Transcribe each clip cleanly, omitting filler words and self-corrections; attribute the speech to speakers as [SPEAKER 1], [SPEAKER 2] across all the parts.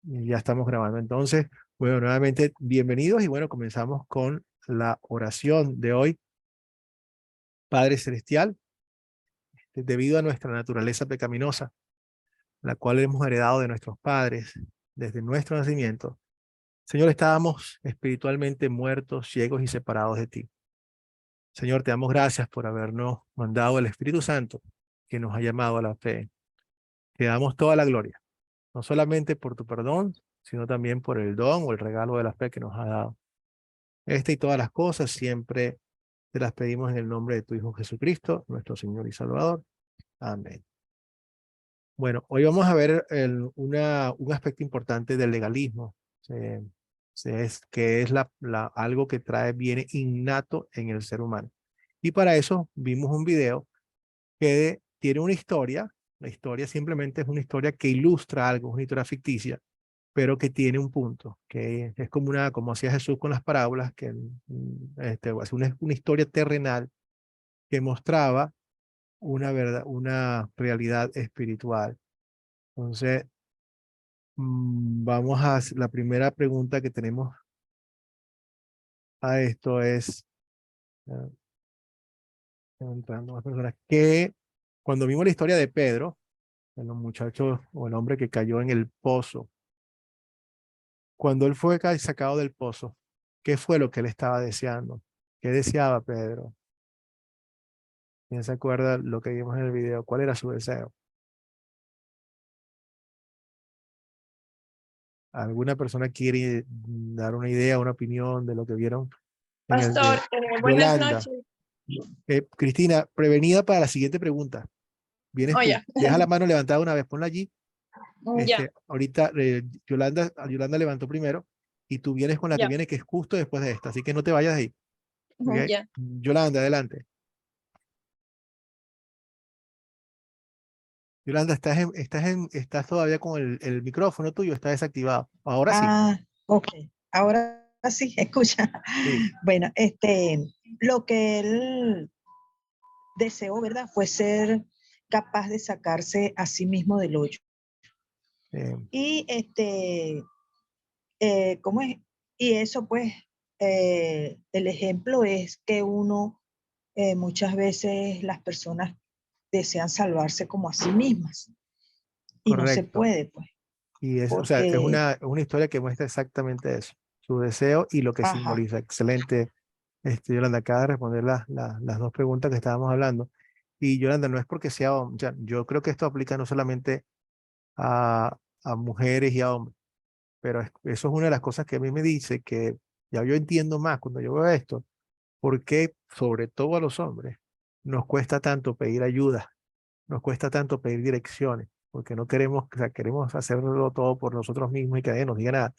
[SPEAKER 1] Y ya estamos grabando. Entonces, bueno, nuevamente bienvenidos y bueno, comenzamos con la oración de hoy. Padre Celestial, debido a nuestra naturaleza pecaminosa, la cual hemos heredado de nuestros padres desde nuestro nacimiento, Señor, estábamos espiritualmente muertos, ciegos y separados de ti. Señor, te damos gracias por habernos mandado el Espíritu Santo que nos ha llamado a la fe. Te damos toda la gloria, no solamente por tu perdón, sino también por el don o el regalo de la fe que nos ha dado. Esta y todas las cosas siempre te las pedimos en el nombre de tu Hijo Jesucristo, nuestro Señor y Salvador. Amén. Bueno, hoy vamos a ver un aspecto importante del legalismo, que es algo que viene innato en el ser humano. Y para eso vimos un video que tiene una historia. La historia simplemente es una historia que ilustra algo, una historia ficticia, pero que tiene un punto, que es como hacía Jesús con las parábolas, que hace una historia terrenal que mostraba una verdad, una realidad espiritual. Entonces, vamos la primera pregunta que tenemos a esto es, ah, entrando más personas, que cuando vimos la historia de Pedro, el muchacho o el hombre que cayó en el pozo, cuando él fue sacado del pozo, ¿qué fue lo que él estaba deseando? ¿Qué deseaba Pedro? ¿Quién se acuerda lo que vimos en el video? ¿Cuál era su deseo? ¿Alguna persona quiere dar una idea, una opinión de lo que vieron en el
[SPEAKER 2] Pastor,
[SPEAKER 1] video?
[SPEAKER 2] buenas
[SPEAKER 1] Yolanda.
[SPEAKER 2] noches.
[SPEAKER 1] Cristina, prevenida para la siguiente pregunta. Vienes
[SPEAKER 2] Oh,
[SPEAKER 1] tú.
[SPEAKER 2] ya.
[SPEAKER 1] Deja la mano levantada una vez, ponla allí.
[SPEAKER 2] Ya,
[SPEAKER 1] Ahorita Yolanda levantó primero y tú vienes con la que
[SPEAKER 2] ya,
[SPEAKER 1] viene, que es justo después de esta. Así que no te vayas de ahí. ¿Ok?
[SPEAKER 2] ya.
[SPEAKER 1] Yolanda, adelante. Yolanda, estás todavía con el micrófono tuyo, está desactivado. Ahora sí.
[SPEAKER 3] Ah, ok. Ahora sí, escucha.
[SPEAKER 1] Sí.
[SPEAKER 3] Bueno, lo que él deseó, ¿verdad? Fue ser capaz de sacarse a sí mismo del hoyo.
[SPEAKER 1] Eh,
[SPEAKER 3] Y ¿cómo es? Y eso, pues, el ejemplo es que muchas veces las personas desean salvarse como a sí mismas. Y no se
[SPEAKER 1] correcto.
[SPEAKER 3] puede, pues,
[SPEAKER 1] Y o sea, es
[SPEAKER 3] porque,
[SPEAKER 1] una historia que muestra exactamente eso, su deseo y lo que
[SPEAKER 3] ajá,
[SPEAKER 1] simboliza. Excelente. Yolanda, acaba de responder las dos preguntas que estábamos hablando. Y Yolanda, no es porque sea hombre, yo creo que esto aplica no solamente a mujeres y a hombres, pero eso es una de las cosas que a mí me dice que ya yo entiendo más cuando yo veo esto, porque sobre todo a los hombres nos cuesta tanto pedir ayuda, nos cuesta tanto pedir direcciones, porque no queremos, o sea, queremos hacerlo todo por nosotros mismos y que nadie nos diga nada.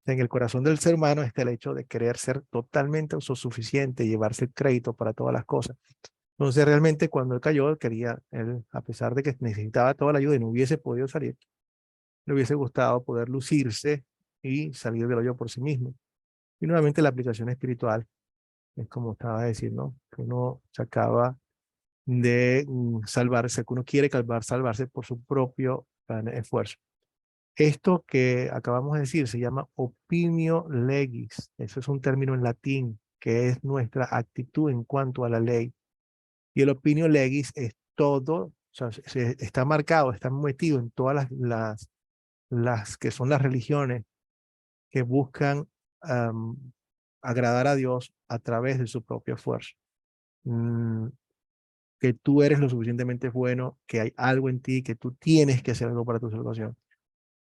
[SPEAKER 1] En el corazón del ser humano está el hecho de querer ser totalmente autosuficiente, llevarse el crédito para todas las cosas. Entonces, realmente, cuando él cayó, él, a pesar de que necesitaba toda la ayuda y no hubiese podido salir, le hubiese gustado poder lucirse y salir del hoyo por sí mismo. Y nuevamente, la aplicación espiritual es como estaba diciendo, ¿no? Que uno se acaba de salvarse, que uno quiere salvarse por su propio esfuerzo. Esto que acabamos de decir se llama opinio legis. Eso es un término en latín, que es nuestra actitud en cuanto a la ley. Y el opinio legis es todo, o sea, está marcado, está metido en todas las que son las religiones que buscan agradar a Dios a través de su propio esfuerzo. Que tú eres lo suficientemente bueno, que hay algo en ti, que tú tienes que hacer algo para tu salvación.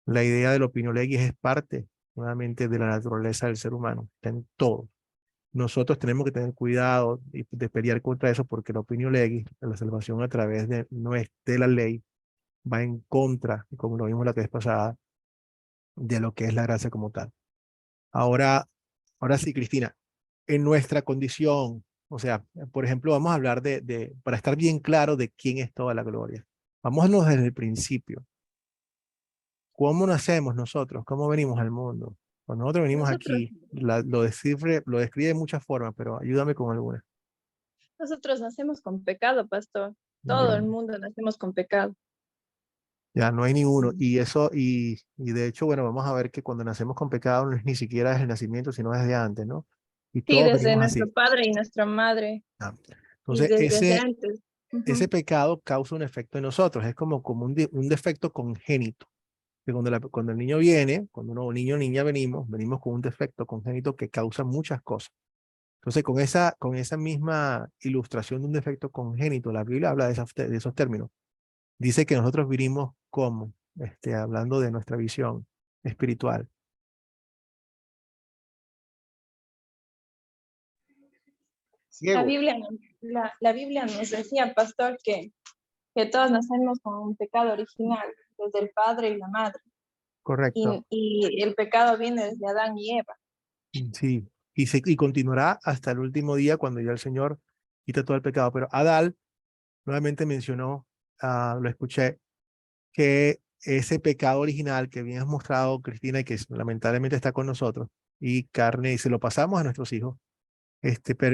[SPEAKER 1] La idea del opinio legis es parte nuevamente de la naturaleza del ser humano, está en todo. Nosotros tenemos que tener cuidado de pelear contra eso porque la opinio legis, la salvación a través de, no es de la ley, va en contra, como lo vimos la vez pasada, de lo que es la gracia como tal. Ahora, ahora sí, Cristina, en nuestra condición, o sea, por ejemplo, vamos a hablar para estar bien claro de quién es toda la gloria. Vámonos desde el principio. ¿Cómo nacemos nosotros? ¿Cómo venimos al mundo? Cuando nosotros venimos
[SPEAKER 2] Nosotros,
[SPEAKER 1] aquí, lo describe de muchas formas, pero ayúdame con algunas.
[SPEAKER 2] nosotros nacemos con pecado, pastor. Todo
[SPEAKER 1] Ya.
[SPEAKER 2] el mundo nacemos con pecado.
[SPEAKER 1] Ya no hay ninguno. Y eso, y de hecho, bueno, vamos a ver que cuando nacemos con pecado no es ni siquiera desde el nacimiento, sino desde antes, ¿no? Y
[SPEAKER 2] Sí,
[SPEAKER 1] todos
[SPEAKER 2] desde
[SPEAKER 1] venimos
[SPEAKER 2] nuestro
[SPEAKER 1] así.
[SPEAKER 2] padre y nuestra madre,
[SPEAKER 1] Ah,
[SPEAKER 2] y
[SPEAKER 1] entonces,
[SPEAKER 2] desde antes.
[SPEAKER 1] ese
[SPEAKER 2] Ujú.
[SPEAKER 1] pecado causa un efecto en nosotros. Es como un defecto congénito. Que cuando el niño viene, cuando uno niño o niña venimos con un defecto congénito que causa muchas cosas. Entonces, con esa misma ilustración de un defecto congénito, la Biblia habla de esos términos. Dice que nosotros vinimos como, hablando de nuestra visión espiritual.
[SPEAKER 2] La
[SPEAKER 4] Ciegos.
[SPEAKER 2] Biblia, la Biblia nos decía, pastor, que todos nacemos con un pecado original, desde el padre y la madre.
[SPEAKER 1] Correcto.
[SPEAKER 2] Y el pecado viene desde Adán y Eva.
[SPEAKER 1] Sí. Y continuará hasta el último día cuando ya el Señor quita todo el pecado. Pero Adal nuevamente mencionó, lo escuché, que ese pecado original que bien has mostrado, Cristina, y que lamentablemente está con nosotros, y carne, y se lo pasamos a nuestros hijos,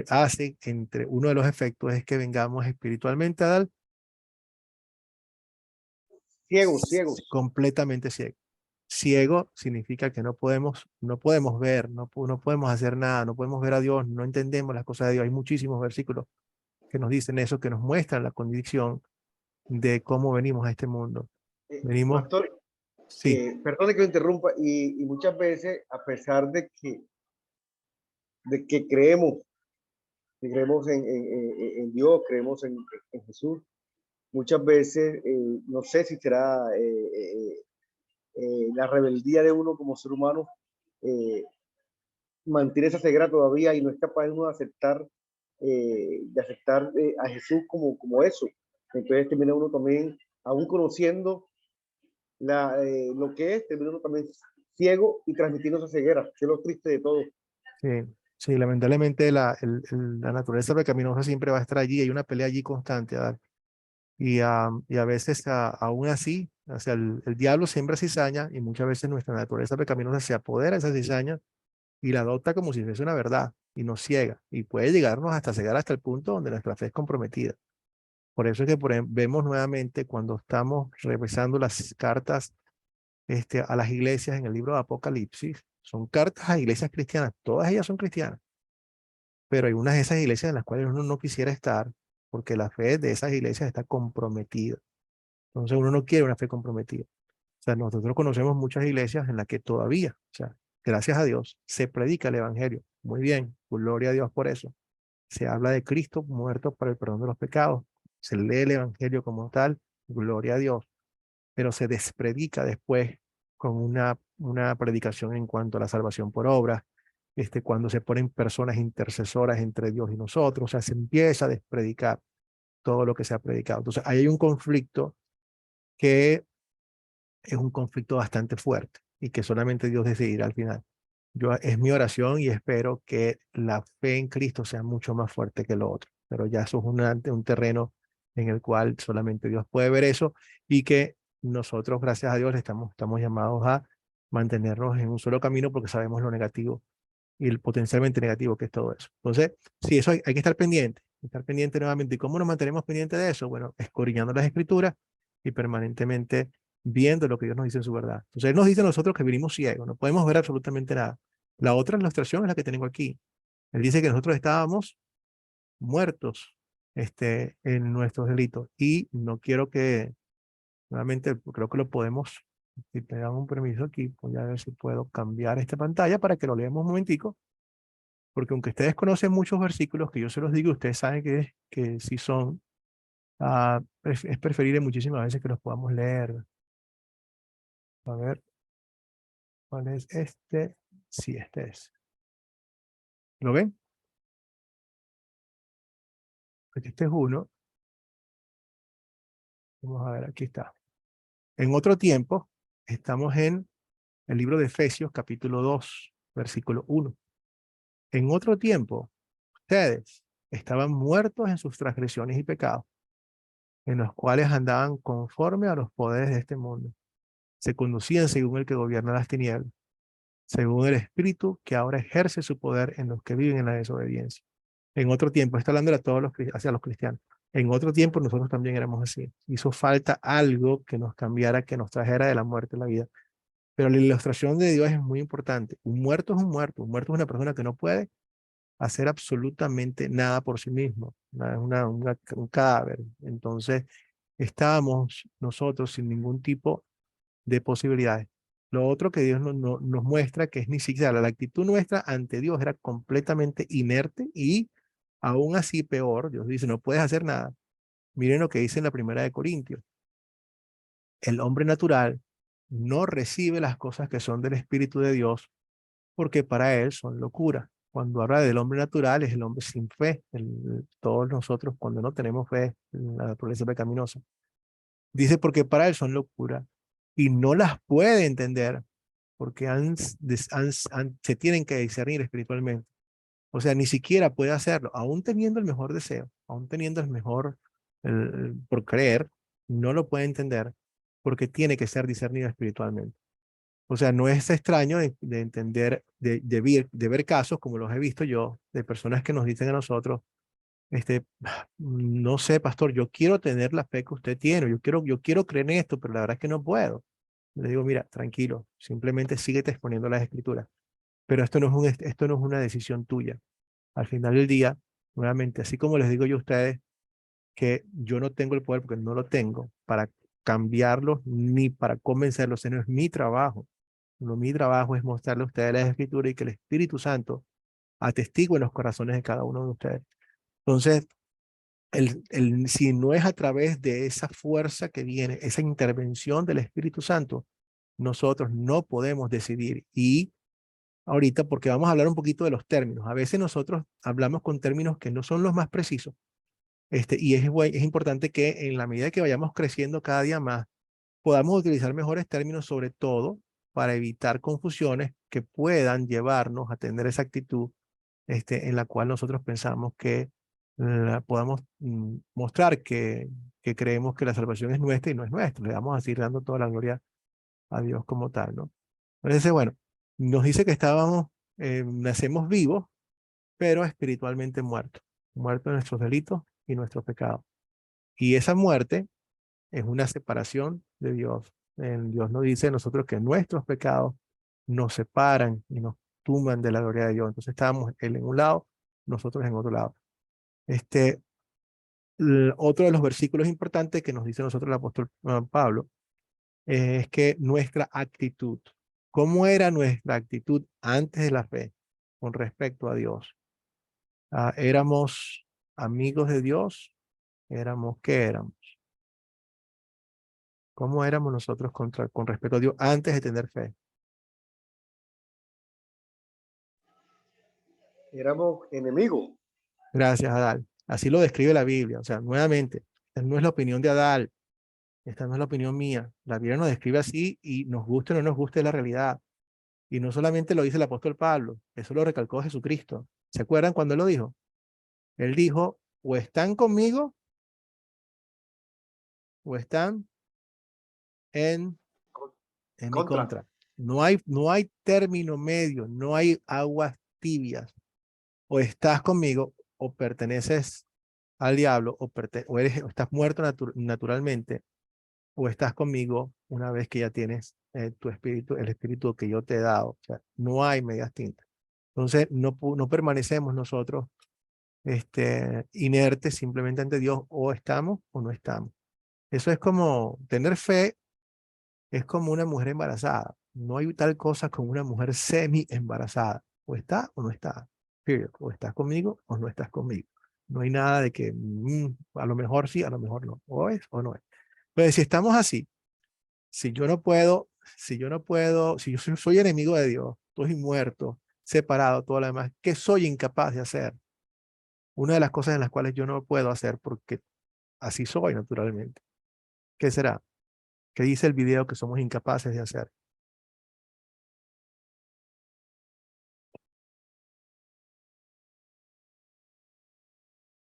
[SPEAKER 1] hace, entre uno de los efectos es que vengamos espiritualmente, Adal,
[SPEAKER 4] Ciegos, ciegos.
[SPEAKER 1] completamente ciegos. Ciego significa que no podemos ver, no podemos hacer nada, no podemos ver a Dios, no entendemos las cosas de Dios. Hay muchísimos versículos que nos dicen eso, que nos muestran la condición de cómo venimos a este mundo. Venimos,
[SPEAKER 4] Pastor,
[SPEAKER 1] sí,
[SPEAKER 4] perdone que lo interrumpa, y muchas veces, a pesar de que creemos en Dios, creemos en Jesús, muchas veces, no sé si será la rebeldía de uno como ser humano, eh, mantiene esa ceguera todavía y no es capaz uno de aceptar a Jesús como eso. Entonces termina uno también, aún conociendo lo que es, termina uno también ciego y transmitiendo esa ceguera, que es lo triste de todo.
[SPEAKER 1] sí, sí, lamentablemente la naturaleza pecaminosa siempre va a estar allí, hay una pelea allí constante, ¿verdad? Y a veces, aún así, o sea, el diablo siembra cizaña y muchas veces nuestra naturaleza pecaminosa se apodera de esa cizaña y la adopta como si fuese una verdad y nos ciega y puede llegarnos hasta cegar hasta el punto donde nuestra fe es comprometida. Por eso es que vemos nuevamente cuando estamos revisando las cartas a las iglesias en el libro de Apocalipsis, son cartas a iglesias cristianas, todas ellas son cristianas, pero hay unas de esas iglesias en las cuales uno no quisiera estar porque la fe de esas iglesias está comprometida. Entonces uno no quiere una fe comprometida. O sea, nosotros conocemos muchas iglesias en las que todavía, o sea, gracias a Dios, se predica el evangelio. Muy bien, gloria a Dios por eso. Se habla de Cristo muerto para el perdón de los pecados. Se lee el evangelio como tal, gloria a Dios, pero se despredica después con una predicación en cuanto a la salvación por obras, cuando se ponen personas intercesoras entre Dios y nosotros, o sea, se empieza a despredicar todo lo que se ha predicado. Entonces, ahí hay un conflicto que es un conflicto bastante fuerte y que solamente Dios decidirá al final. Es mi oración y espero que la fe en Cristo sea mucho más fuerte que lo otro, pero ya eso es un terreno en el cual solamente Dios puede ver eso y que nosotros, gracias a Dios, estamos llamados a mantenernos en un solo camino porque sabemos lo negativo y el potencialmente negativo que es todo eso. Entonces, sí, eso hay que estar pendiente nuevamente. ¿Y cómo nos mantenemos pendientes de eso? Bueno, escudriñando las escrituras y permanentemente viendo lo que Dios nos dice en su verdad. Entonces, Él nos dice a nosotros que vinimos ciegos, no podemos ver absolutamente nada. La otra ilustración es la que tengo aquí. Él dice que nosotros estábamos muertos en nuestros delitos y no quiero que, nuevamente, creo que lo podemos, si te dan un permiso aquí, voy a ver si puedo cambiar esta pantalla para que lo leamos un momentico porque aunque ustedes conocen muchos versículos que yo se los digo, ustedes saben que sí son, es preferible muchísimas veces que los podamos leer. A ver, ¿cuál es este? Sí, este es. ¿Lo ven? Porque este es uno. Vamos a ver, aquí está. En otro tiempo, estamos en el libro de Efesios, capítulo 2, versículo 1. En otro tiempo, ustedes estaban muertos en sus transgresiones y pecados, en los cuales andaban conforme a los poderes de este mundo. Se conducían según el que gobierna las tinieblas, según el espíritu que ahora ejerce su poder en los que viven en la desobediencia. En otro tiempo, está hablando a todos hacia los cristianos. En otro tiempo nosotros también éramos así. Hizo falta algo que nos cambiara, que nos trajera de la muerte a la vida. Pero la ilustración de Dios es muy importante. Un muerto es un muerto. Un muerto es una persona que no puede hacer absolutamente nada por sí mismo. Es un cadáver. Entonces, estábamos nosotros sin ningún tipo de posibilidades. Lo otro que Dios nos muestra que es ni siquiera la actitud nuestra ante Dios era completamente inerte y aún así peor. Dios dice, no puedes hacer nada. Miren lo que dice en la primera de Corintios. El hombre natural no recibe las cosas que son del Espíritu de Dios porque para él son locura. Cuando habla del hombre natural es el hombre sin fe. Todos nosotros cuando no tenemos fe en la naturaleza pecaminosa. Dice porque para él son locura y no las puede entender porque se tienen que discernir espiritualmente. O sea, ni siquiera puede hacerlo, aún teniendo el mejor deseo, aún teniendo el mejor, por creer, no lo puede entender porque tiene que ser discernido espiritualmente. O sea, no es extraño de entender, de ver casos como los he visto yo, de personas que nos dicen a nosotros, no sé, pastor, yo quiero tener la fe que usted tiene, yo quiero creer en esto, pero la verdad es que no puedo. Le digo, mira, tranquilo, simplemente síguete exponiendo las escrituras. Pero esto no es una decisión tuya. Al final del día, nuevamente, así como les digo yo a ustedes que yo no tengo el poder porque no lo tengo para cambiarlos ni para convencerlos, ese no es mi trabajo. No, mi trabajo es mostrarle a ustedes las escrituras y que el Espíritu Santo atestigue en los corazones de cada uno de ustedes. Entonces, si no es a través de esa fuerza que viene, esa intervención del Espíritu Santo, nosotros no podemos decidir. Y ahorita, porque vamos a hablar un poquito de los términos, a veces nosotros hablamos con términos que no son los más precisos, y es importante que en la medida que vayamos creciendo cada día más, podamos utilizar mejores términos, sobre todo para evitar confusiones que puedan llevarnos a tener esa actitud en la cual nosotros pensamos que podamos mostrar que creemos que la salvación es nuestra y no es nuestra. Le vamos a seguir dando toda la gloria a Dios como tal, ¿no? Entonces, bueno, nos dice que nacemos vivos, pero espiritualmente muertos, muertos en nuestros delitos y nuestros pecados. Y esa muerte es una separación de Dios. Dios nos dice a nosotros que nuestros pecados nos separan y nos tumban de la gloria de Dios. Entonces estábamos Él en un lado, nosotros en otro lado. Este, Otro de los versículos importantes que nos dice nosotros el apóstol Pablo es que nuestra actitud, ¿cómo era nuestra actitud antes de la fe con respecto a Dios? ¿Éramos amigos de Dios? ¿Qué éramos? ¿Cómo éramos nosotros con respecto a Dios antes de tener fe?
[SPEAKER 4] Éramos enemigos.
[SPEAKER 1] Gracias, Adal. Así lo describe la Biblia. O sea, nuevamente, esta no es la opinión de Adal, esta no es la opinión mía. La Biblia nos describe así y nos guste o no nos guste la realidad. Y no solamente lo dice el apóstol Pablo, eso lo recalcó Jesucristo. ¿Se acuerdan cuando él lo dijo? Él dijo, o están conmigo o están en, en mi
[SPEAKER 4] Contra.
[SPEAKER 1] contra. No hay término medio, no hay aguas tibias. O estás conmigo o perteneces al diablo o estás muerto naturalmente o estás conmigo una vez que ya tienes tu espíritu, el espíritu que yo te he dado. O sea, no hay medias tintas. Entonces, no permanecemos nosotros inertes simplemente ante Dios, o estamos o no estamos. Eso es como tener fe, es como una mujer embarazada. No hay tal cosa como una mujer semi embarazada. O está o no está. Period. O estás conmigo o no estás conmigo. No hay nada de que a lo mejor sí, a lo mejor no. O es o no es. Pero si estamos así, si yo no puedo, si yo soy enemigo de Dios, estoy muerto, separado, todo lo demás, ¿qué soy incapaz de hacer? Una de las cosas en las cuales yo no puedo hacer porque así soy naturalmente. ¿Qué será? ¿Qué dice el video que somos incapaces de hacer?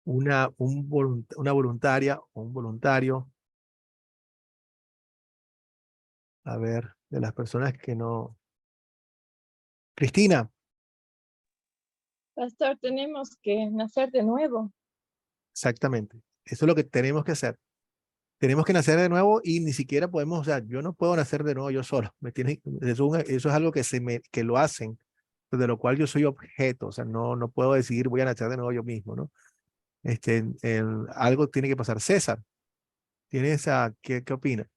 [SPEAKER 1] Una voluntaria o un voluntario, a ver, de las personas que no. Cristina,
[SPEAKER 2] Pastor, tenemos que nacer de nuevo.
[SPEAKER 1] exactamente. Eso es lo que tenemos que hacer. Tenemos que nacer de nuevo y ni siquiera podemos, o sea, yo no puedo nacer de nuevo yo solo. Eso es algo que lo hacen, de lo cual yo soy objeto. O sea, no puedo decidir voy a nacer de nuevo yo mismo, ¿no? Algo tiene que pasar. César, ¿qué opina?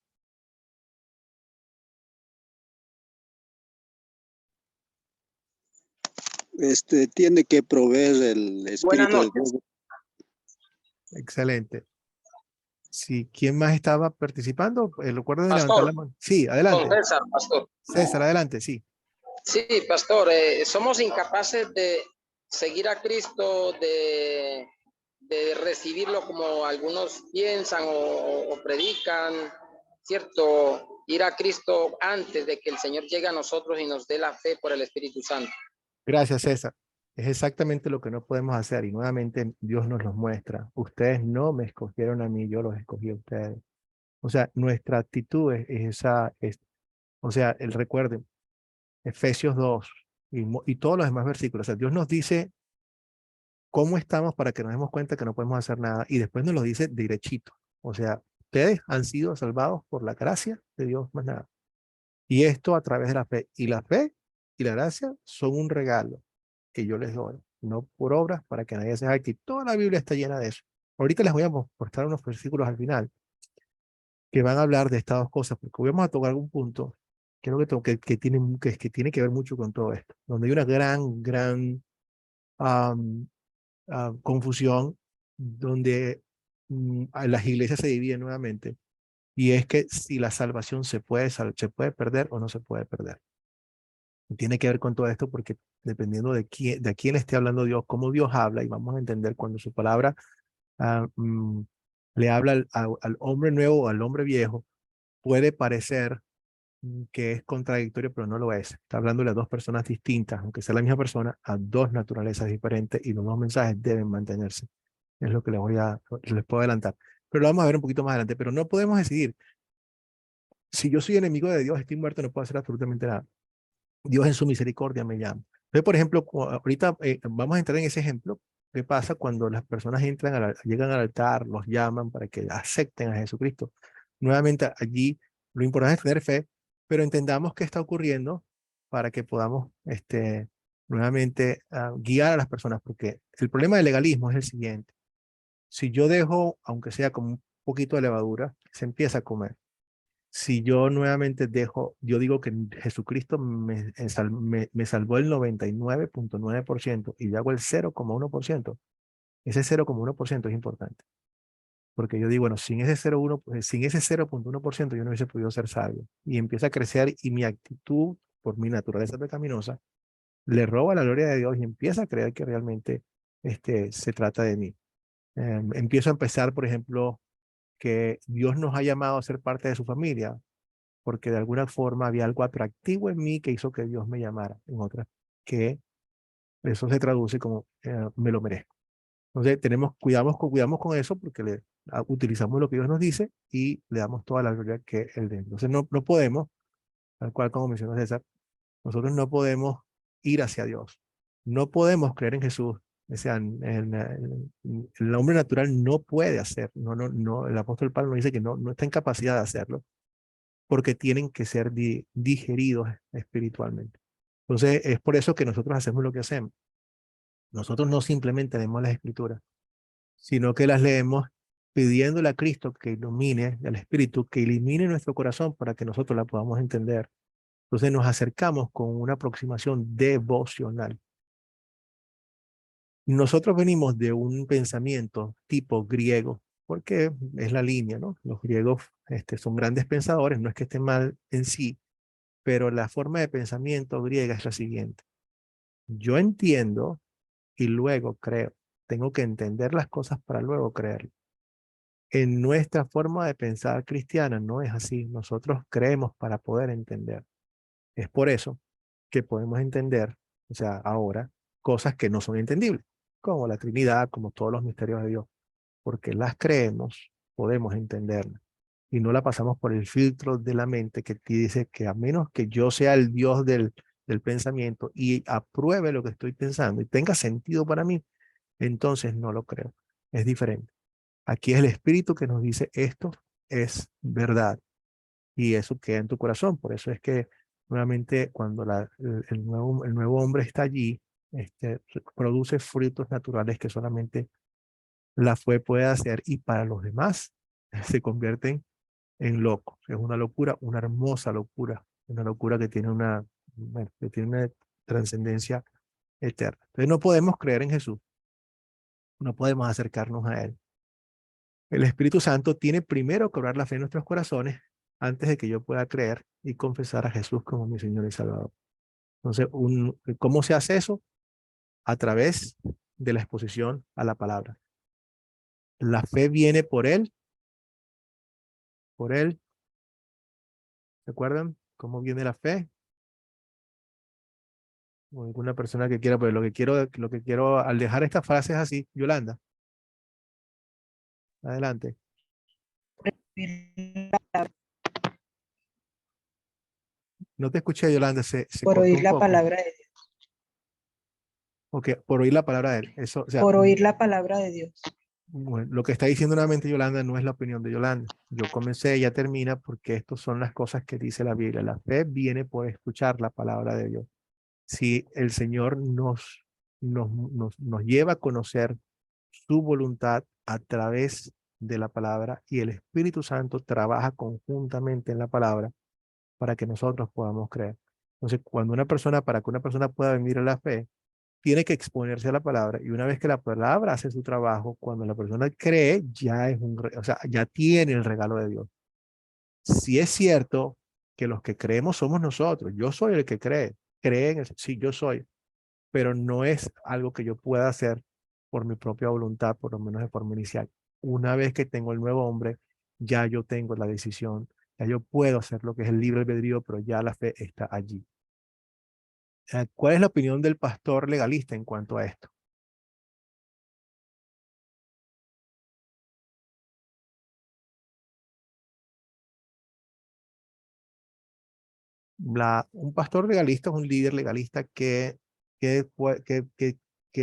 [SPEAKER 5] Tiene que proveer el
[SPEAKER 6] Buenas
[SPEAKER 5] espíritu de
[SPEAKER 6] noches.
[SPEAKER 5] Dios.
[SPEAKER 1] Excelente. Sí, ¿quién más estaba participando? Recuerden de levantar
[SPEAKER 6] Pastor,
[SPEAKER 1] la mano. Sí,
[SPEAKER 6] Don
[SPEAKER 1] adelante.
[SPEAKER 6] César, pastor.
[SPEAKER 1] César, adelante, sí.
[SPEAKER 6] Sí, pastor, somos incapaces de seguir a Cristo, de recibirlo como algunos piensan o predican, ¿cierto? Ir a Cristo antes de que el Señor llegue a nosotros y nos dé la fe por el Espíritu Santo.
[SPEAKER 1] Gracias, César. Es exactamente lo que no podemos hacer y nuevamente Dios nos los muestra. Ustedes no me escogieron a mí, yo los escogí a ustedes. O sea, nuestra actitud es esa, o sea, recuerden, Efesios 2 y todos los demás versículos. O sea, Dios nos dice cómo estamos para que nos demos cuenta que no podemos hacer nada y después nos lo dice derechito. O sea, ustedes han sido salvados por la gracia de Dios, más nada. Y esto a través de la fe. Y la fe y la gracia son un regalo que yo les doy, no por obras para que nadie se jacte. Toda la Biblia está llena de eso. Ahorita les voy a mostrar unos versículos al final que van a hablar de estas dos cosas, porque vamos a tocar algún punto que tiene que ver mucho con todo esto, donde hay una gran confusión, donde las iglesias se dividen nuevamente, y es que si la salvación se puede perder o no se puede perder. Tiene que ver con todo esto porque dependiendo de a quién esté hablando Dios, cómo Dios habla, y vamos a entender cuando su palabra le habla al hombre nuevo o al hombre viejo, puede parecer que es contradictorio, pero no lo es. Está hablándole a dos personas distintas, aunque sea la misma persona, a dos naturalezas diferentes y los dos mensajes deben mantenerse. Es lo que les puedo adelantar. Pero lo vamos a ver un poquito más adelante. Pero no podemos decidir. Si yo soy enemigo de Dios, estoy muerto, no puedo hacer absolutamente nada. Dios en su misericordia me llama. Entonces, por ejemplo, ahorita vamos a entrar en ese ejemplo. ¿Qué pasa cuando las personas llegan al altar, los llaman para que acepten a Jesucristo? Nuevamente, allí lo importante es tener fe, pero entendamos qué está ocurriendo para que podamos nuevamente guiar a las personas, porque el problema del legalismo es el siguiente. Si yo dejo, aunque sea como un poquito de levadura, se empieza a comer. Si yo nuevamente yo digo que Jesucristo me salvó el 99.9% y yo hago el 0,1%, ese 0,1% es importante. Porque yo digo, bueno, sin ese 0,1% yo no hubiese podido ser sabio. Y empieza a crecer y mi actitud, por mi naturaleza pecaminosa, le roba la gloria de Dios y empieza a creer que realmente se trata de mí. Empiezo a empezar, por ejemplo, que Dios nos ha llamado a ser parte de su familia, porque de alguna forma había algo atractivo en mí que hizo que Dios me llamara, en otras, que eso se traduce como me lo merezco. Entonces cuidamos con eso porque utilizamos lo que Dios nos dice y le damos toda la gloria que Él dé. Entonces no podemos, tal cual como mencionó César, nosotros no podemos ir hacia Dios. No podemos creer en Jesús. O sea, el hombre natural no puede hacer. No, el apóstol Pablo nos dice que no está en capacidad de hacerlo porque tienen que ser digeridos espiritualmente. Entonces, es por eso que nosotros hacemos lo que hacemos. Nosotros no simplemente leemos las escrituras, sino que las leemos pidiéndole a Cristo que ilumine, al Espíritu, que ilumine nuestro corazón para que nosotros la podamos entender. Entonces nos acercamos con una aproximación devocional. Nosotros venimos de un pensamiento tipo griego, porque es la línea, ¿no? Los griegos son grandes pensadores, no es que estén mal en sí, pero la forma de pensamiento griega es la siguiente. Yo entiendo y luego creo. Tengo que entender las cosas para luego creer. En nuestra forma de pensar cristiana no es así. Nosotros creemos para poder entender. Es por eso que podemos entender, o sea, ahora, cosas que no son entendibles, como la Trinidad, como todos los misterios de Dios. Porque las creemos, podemos entenderlas. Y no la pasamos por el filtro de la mente que te dice que a menos que yo sea el Dios del pensamiento y apruebe lo que estoy pensando y tenga sentido para mí, entonces no lo creo. Es diferente. Aquí es el Espíritu que nos dice esto es verdad. Y eso queda en tu corazón. Por eso es que nuevamente cuando el nuevo hombre está allí, produce frutos naturales que solamente la fe puede hacer, y para los demás se convierten en locos. Es una locura, una hermosa locura, una locura que tiene bueno, que tiene una trascendencia eterna. Entonces no podemos creer en Jesús, no podemos acercarnos a Él. El Espíritu Santo tiene primero que obrar la fe en nuestros corazones antes de que yo pueda creer y confesar a Jesús como mi Señor y Salvador. Entonces, ¿cómo se hace eso? A través de la exposición a la palabra. La fe viene por Él. ¿Se acuerdan cómo viene la fe? O alguna persona que quiera, pues lo que quiero al dejar estas frases así, Yolanda, adelante. No te escuché, Yolanda, se
[SPEAKER 3] Por
[SPEAKER 1] cortó
[SPEAKER 3] oír
[SPEAKER 1] un
[SPEAKER 3] la
[SPEAKER 1] poco.
[SPEAKER 3] palabra de Dios.
[SPEAKER 1] Ok, por oír la palabra de Él. Eso, o sea,
[SPEAKER 3] Por oír la palabra de Dios.
[SPEAKER 1] bueno, lo que está diciendo nuevamente Yolanda no es la opinión de Yolanda. Yo comencé, ella termina, porque estas son las cosas que dice la Biblia. La fe viene por escuchar la palabra de Dios. Si el Señor nos lleva a conocer su voluntad a través de la palabra, y el Espíritu Santo trabaja conjuntamente en la palabra para que nosotros podamos creer. Entonces, para que una persona pueda venir a la fe, tiene que exponerse a la palabra, y una vez que la palabra hace su trabajo, cuando la persona cree, ya es o sea, ya tiene el regalo de Dios. Si es cierto que los que creemos somos nosotros, yo soy el que cree en eso, sí, yo soy, pero no es algo que yo pueda hacer por mi propia voluntad, por lo menos de forma inicial. Una vez que tengo el nuevo hombre, ya yo tengo la decisión, ya yo puedo hacer lo que es el libre albedrío, pero ya la fe está allí. ¿Cuál es la opinión del pastor legalista en cuanto a esto? Un pastor legalista es un líder legalista que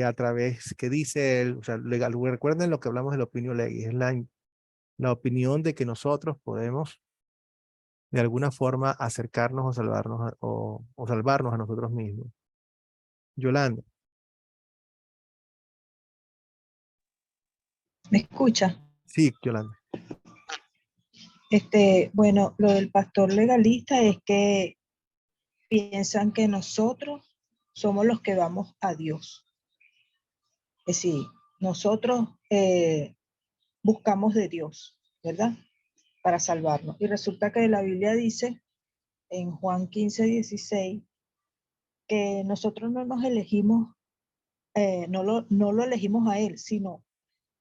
[SPEAKER 1] a través, que dice él, o sea, recuerden lo que hablamos de la opinión legis, es la opinión de que nosotros podemos de alguna forma acercarnos o o salvarnos a nosotros mismos. Yolanda,
[SPEAKER 3] ¿Me escucha?
[SPEAKER 1] sí, Yolanda.
[SPEAKER 3] Bueno, lo del pastor legalista es que piensan que nosotros somos los que vamos a Dios. Es decir, nosotros buscamos de Dios, ¿verdad? Para salvarnos. Y resulta que la Biblia dice en Juan 15:16 que nosotros no nos elegimos, no lo elegimos a Él, sino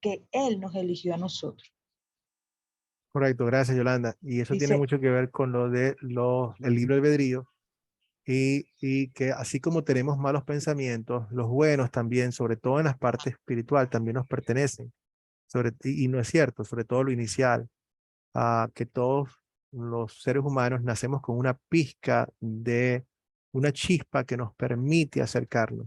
[SPEAKER 3] que Él nos eligió a nosotros.
[SPEAKER 1] Correcto, gracias, Yolanda. Y eso tiene
[SPEAKER 3] Dice,
[SPEAKER 1] mucho que ver con lo de el libre albedrío, y que así como tenemos malos pensamientos, los buenos también, sobre todo en la parte espiritual, también nos pertenecen. Y no es cierto, sobre todo lo inicial, que todos los seres humanos nacemos con una pizca de una chispa que nos permite acercarnos.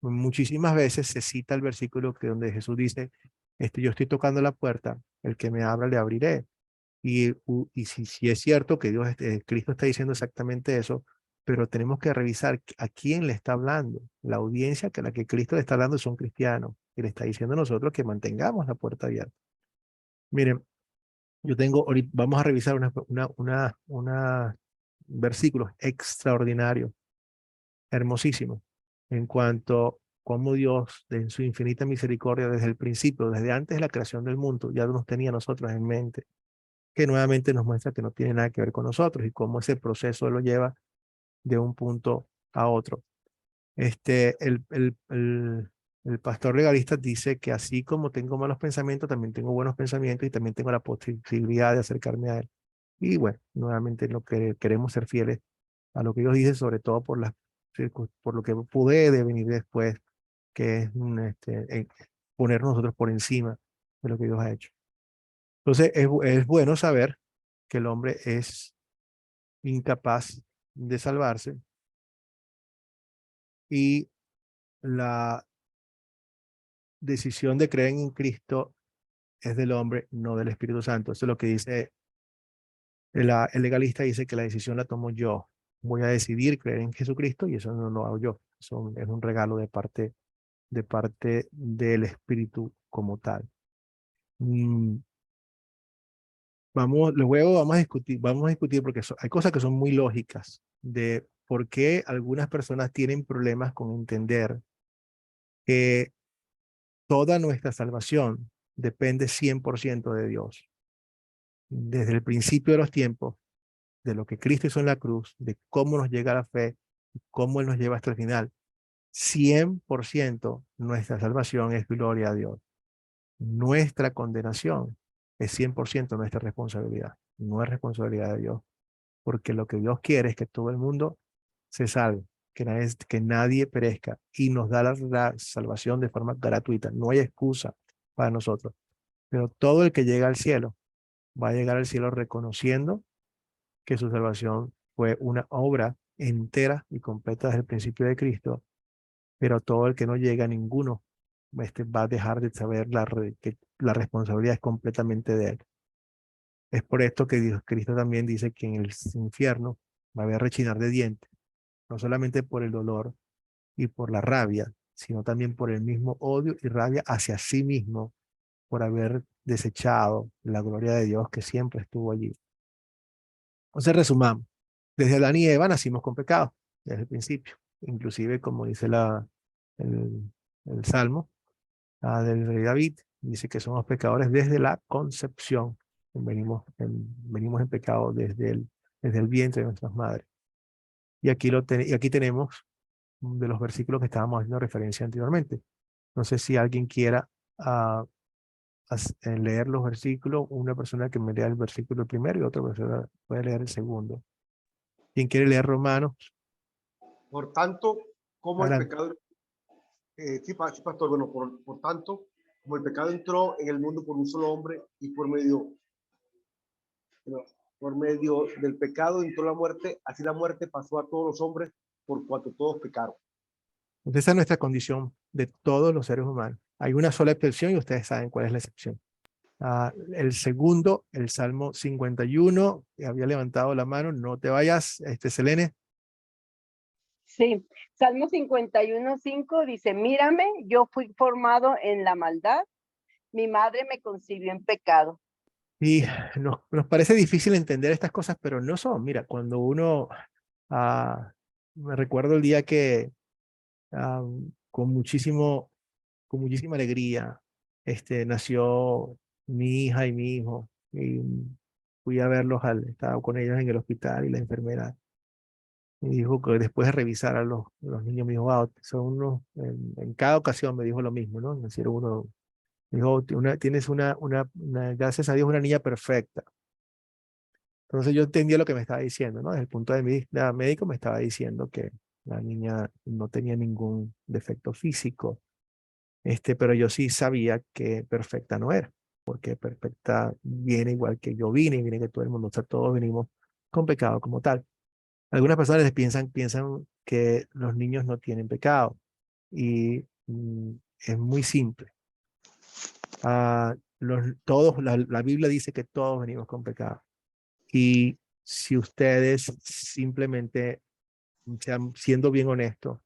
[SPEAKER 1] Muchísimas veces se cita el versículo donde Jesús dice, yo estoy tocando la puerta, el que me abra le abriré. Y si es cierto que Cristo está diciendo exactamente eso, pero tenemos que revisar a quién le está hablando. La audiencia a la que Cristo le está hablando son cristianos, y le está diciendo a nosotros que mantengamos la puerta abierta. Miren, vamos a revisar una versículos extraordinarios, hermosísimos, en cuanto a cómo Dios, en su infinita misericordia, desde el principio, desde antes de la creación del mundo, ya nos tenía a nosotros en mente, que nuevamente nos muestra que no tiene nada que ver con nosotros, y cómo ese proceso lo lleva de un punto a otro. Este, el pastor legalista dice que así como tengo malos pensamientos, también tengo buenos pensamientos, y también tengo la posibilidad de acercarme a él. Y bueno, nuevamente lo que queremos ser fieles a lo que Dios dice, sobre todo por lo que pude de venir después, que es poner nosotros por encima de lo que Dios ha hecho. Entonces es bueno saber que el hombre es incapaz de salvarse, y la decisión de creer en Cristo es del hombre, no del Espíritu Santo. Eso es lo que dice el legalista, dice que la decisión la tomo yo. Voy a decidir creer en Jesucristo y eso no lo hago yo. Eso es un regalo de parte del Espíritu como tal. Luego vamos a discutir porque hay cosas que son muy lógicas de por qué algunas personas tienen problemas con entender que toda nuestra salvación depende 100% de Dios. Desde el principio de los tiempos, de lo que Cristo hizo en la cruz, de cómo nos llega la fe, cómo Él nos lleva hasta el final. 100% nuestra salvación es gloria a Dios. Nuestra condenación es 100% nuestra responsabilidad. No es responsabilidad de Dios. Porque lo que Dios quiere es que todo el mundo se salve, que nadie perezca y nos da la salvación de forma gratuita. No hay excusa para nosotros. Pero todo el que llega al cielo va a llegar al cielo reconociendo que su salvación fue una obra entera y completa desde el principio de Cristo, pero todo el que no llega, ninguno va a dejar de saber que la responsabilidad es completamente de Él. Es por esto que Cristo también dice que en el infierno va a haber rechinar de dientes, no solamente por el dolor y por la rabia, sino también por el mismo odio y rabia hacia sí mismo, por haber desechado la gloria de Dios que siempre estuvo allí. Entonces resumamos, desde Adán y Eva nacimos con pecado, desde el principio, inclusive como dice el Salmo del rey David, dice que somos pecadores desde la concepción, venimos en pecado desde el vientre de nuestras madres. Y aquí tenemos de los versículos que estábamos haciendo referencia anteriormente. No sé si alguien quiera leer los versículos, una persona que me lea el versículo primero y otra persona puede leer el segundo. ¿Quién quiere leer Romanos?
[SPEAKER 4] Por tanto, como el
[SPEAKER 1] Adelante.
[SPEAKER 4] pecado, sí, pastor, bueno, por tanto, como el pecado entró en el mundo por un solo hombre y por medio del pecado entró la muerte, así la muerte pasó a todos los hombres por cuanto todos pecaron.
[SPEAKER 1] Entonces esa es nuestra condición de todos los seres humanos. Hay una sola excepción y ustedes saben cuál es la excepción. El segundo, el Salmo 51, que había levantado la mano, no te vayas, Selene.
[SPEAKER 7] Sí, Salmo 51:5 dice, mírame, yo fui formado en la maldad, mi madre me concibió en pecado.
[SPEAKER 1] Y nos parece difícil entender estas cosas, pero no son. Mira, cuando uno, me recuerdo el día que con muchísima alegría, nació mi hija y mi hijo, y fui a verlos, estaba con ellos en el hospital y la enfermera me dijo que después de revisar a los niños, me dijo, wow, son unos, en cada ocasión me dijo lo mismo, ¿no? Me hicieron uno, me dijo, tienes gracias a Dios, una niña perfecta. Entonces yo entendía lo que me estaba diciendo, ¿no? Desde el punto de vista médico me estaba diciendo que la niña no tenía ningún defecto físico, pero yo sí sabía que perfecta no era, porque perfecta viene igual que yo vine, y viene que todo el mundo, o sea, todos venimos con pecado como tal. Algunas personas piensan que los niños no tienen pecado y es muy simple. La Biblia dice que todos venimos con pecado. Y si ustedes simplemente, siendo bien honestos,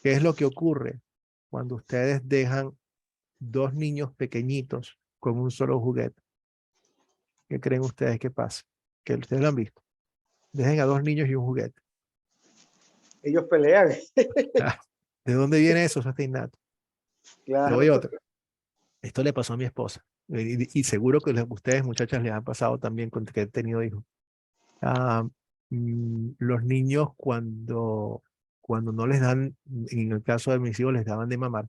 [SPEAKER 1] ¿qué es lo que ocurre cuando ustedes dejan dos niños pequeñitos con un solo juguete? ¿Qué creen ustedes que pasa? Que ustedes lo han visto. Dejen a dos niños y un juguete.
[SPEAKER 4] Ellos pelean.
[SPEAKER 1] ¿De dónde viene eso? Eso está innato. Le
[SPEAKER 4] Claro.
[SPEAKER 1] voy a otra. Esto le pasó a mi esposa. Y seguro que a ustedes, muchachas, les ha pasado también con que han tenido hijos. Los niños cuando no les dan, en el caso de mis hijos, les daban de mamar.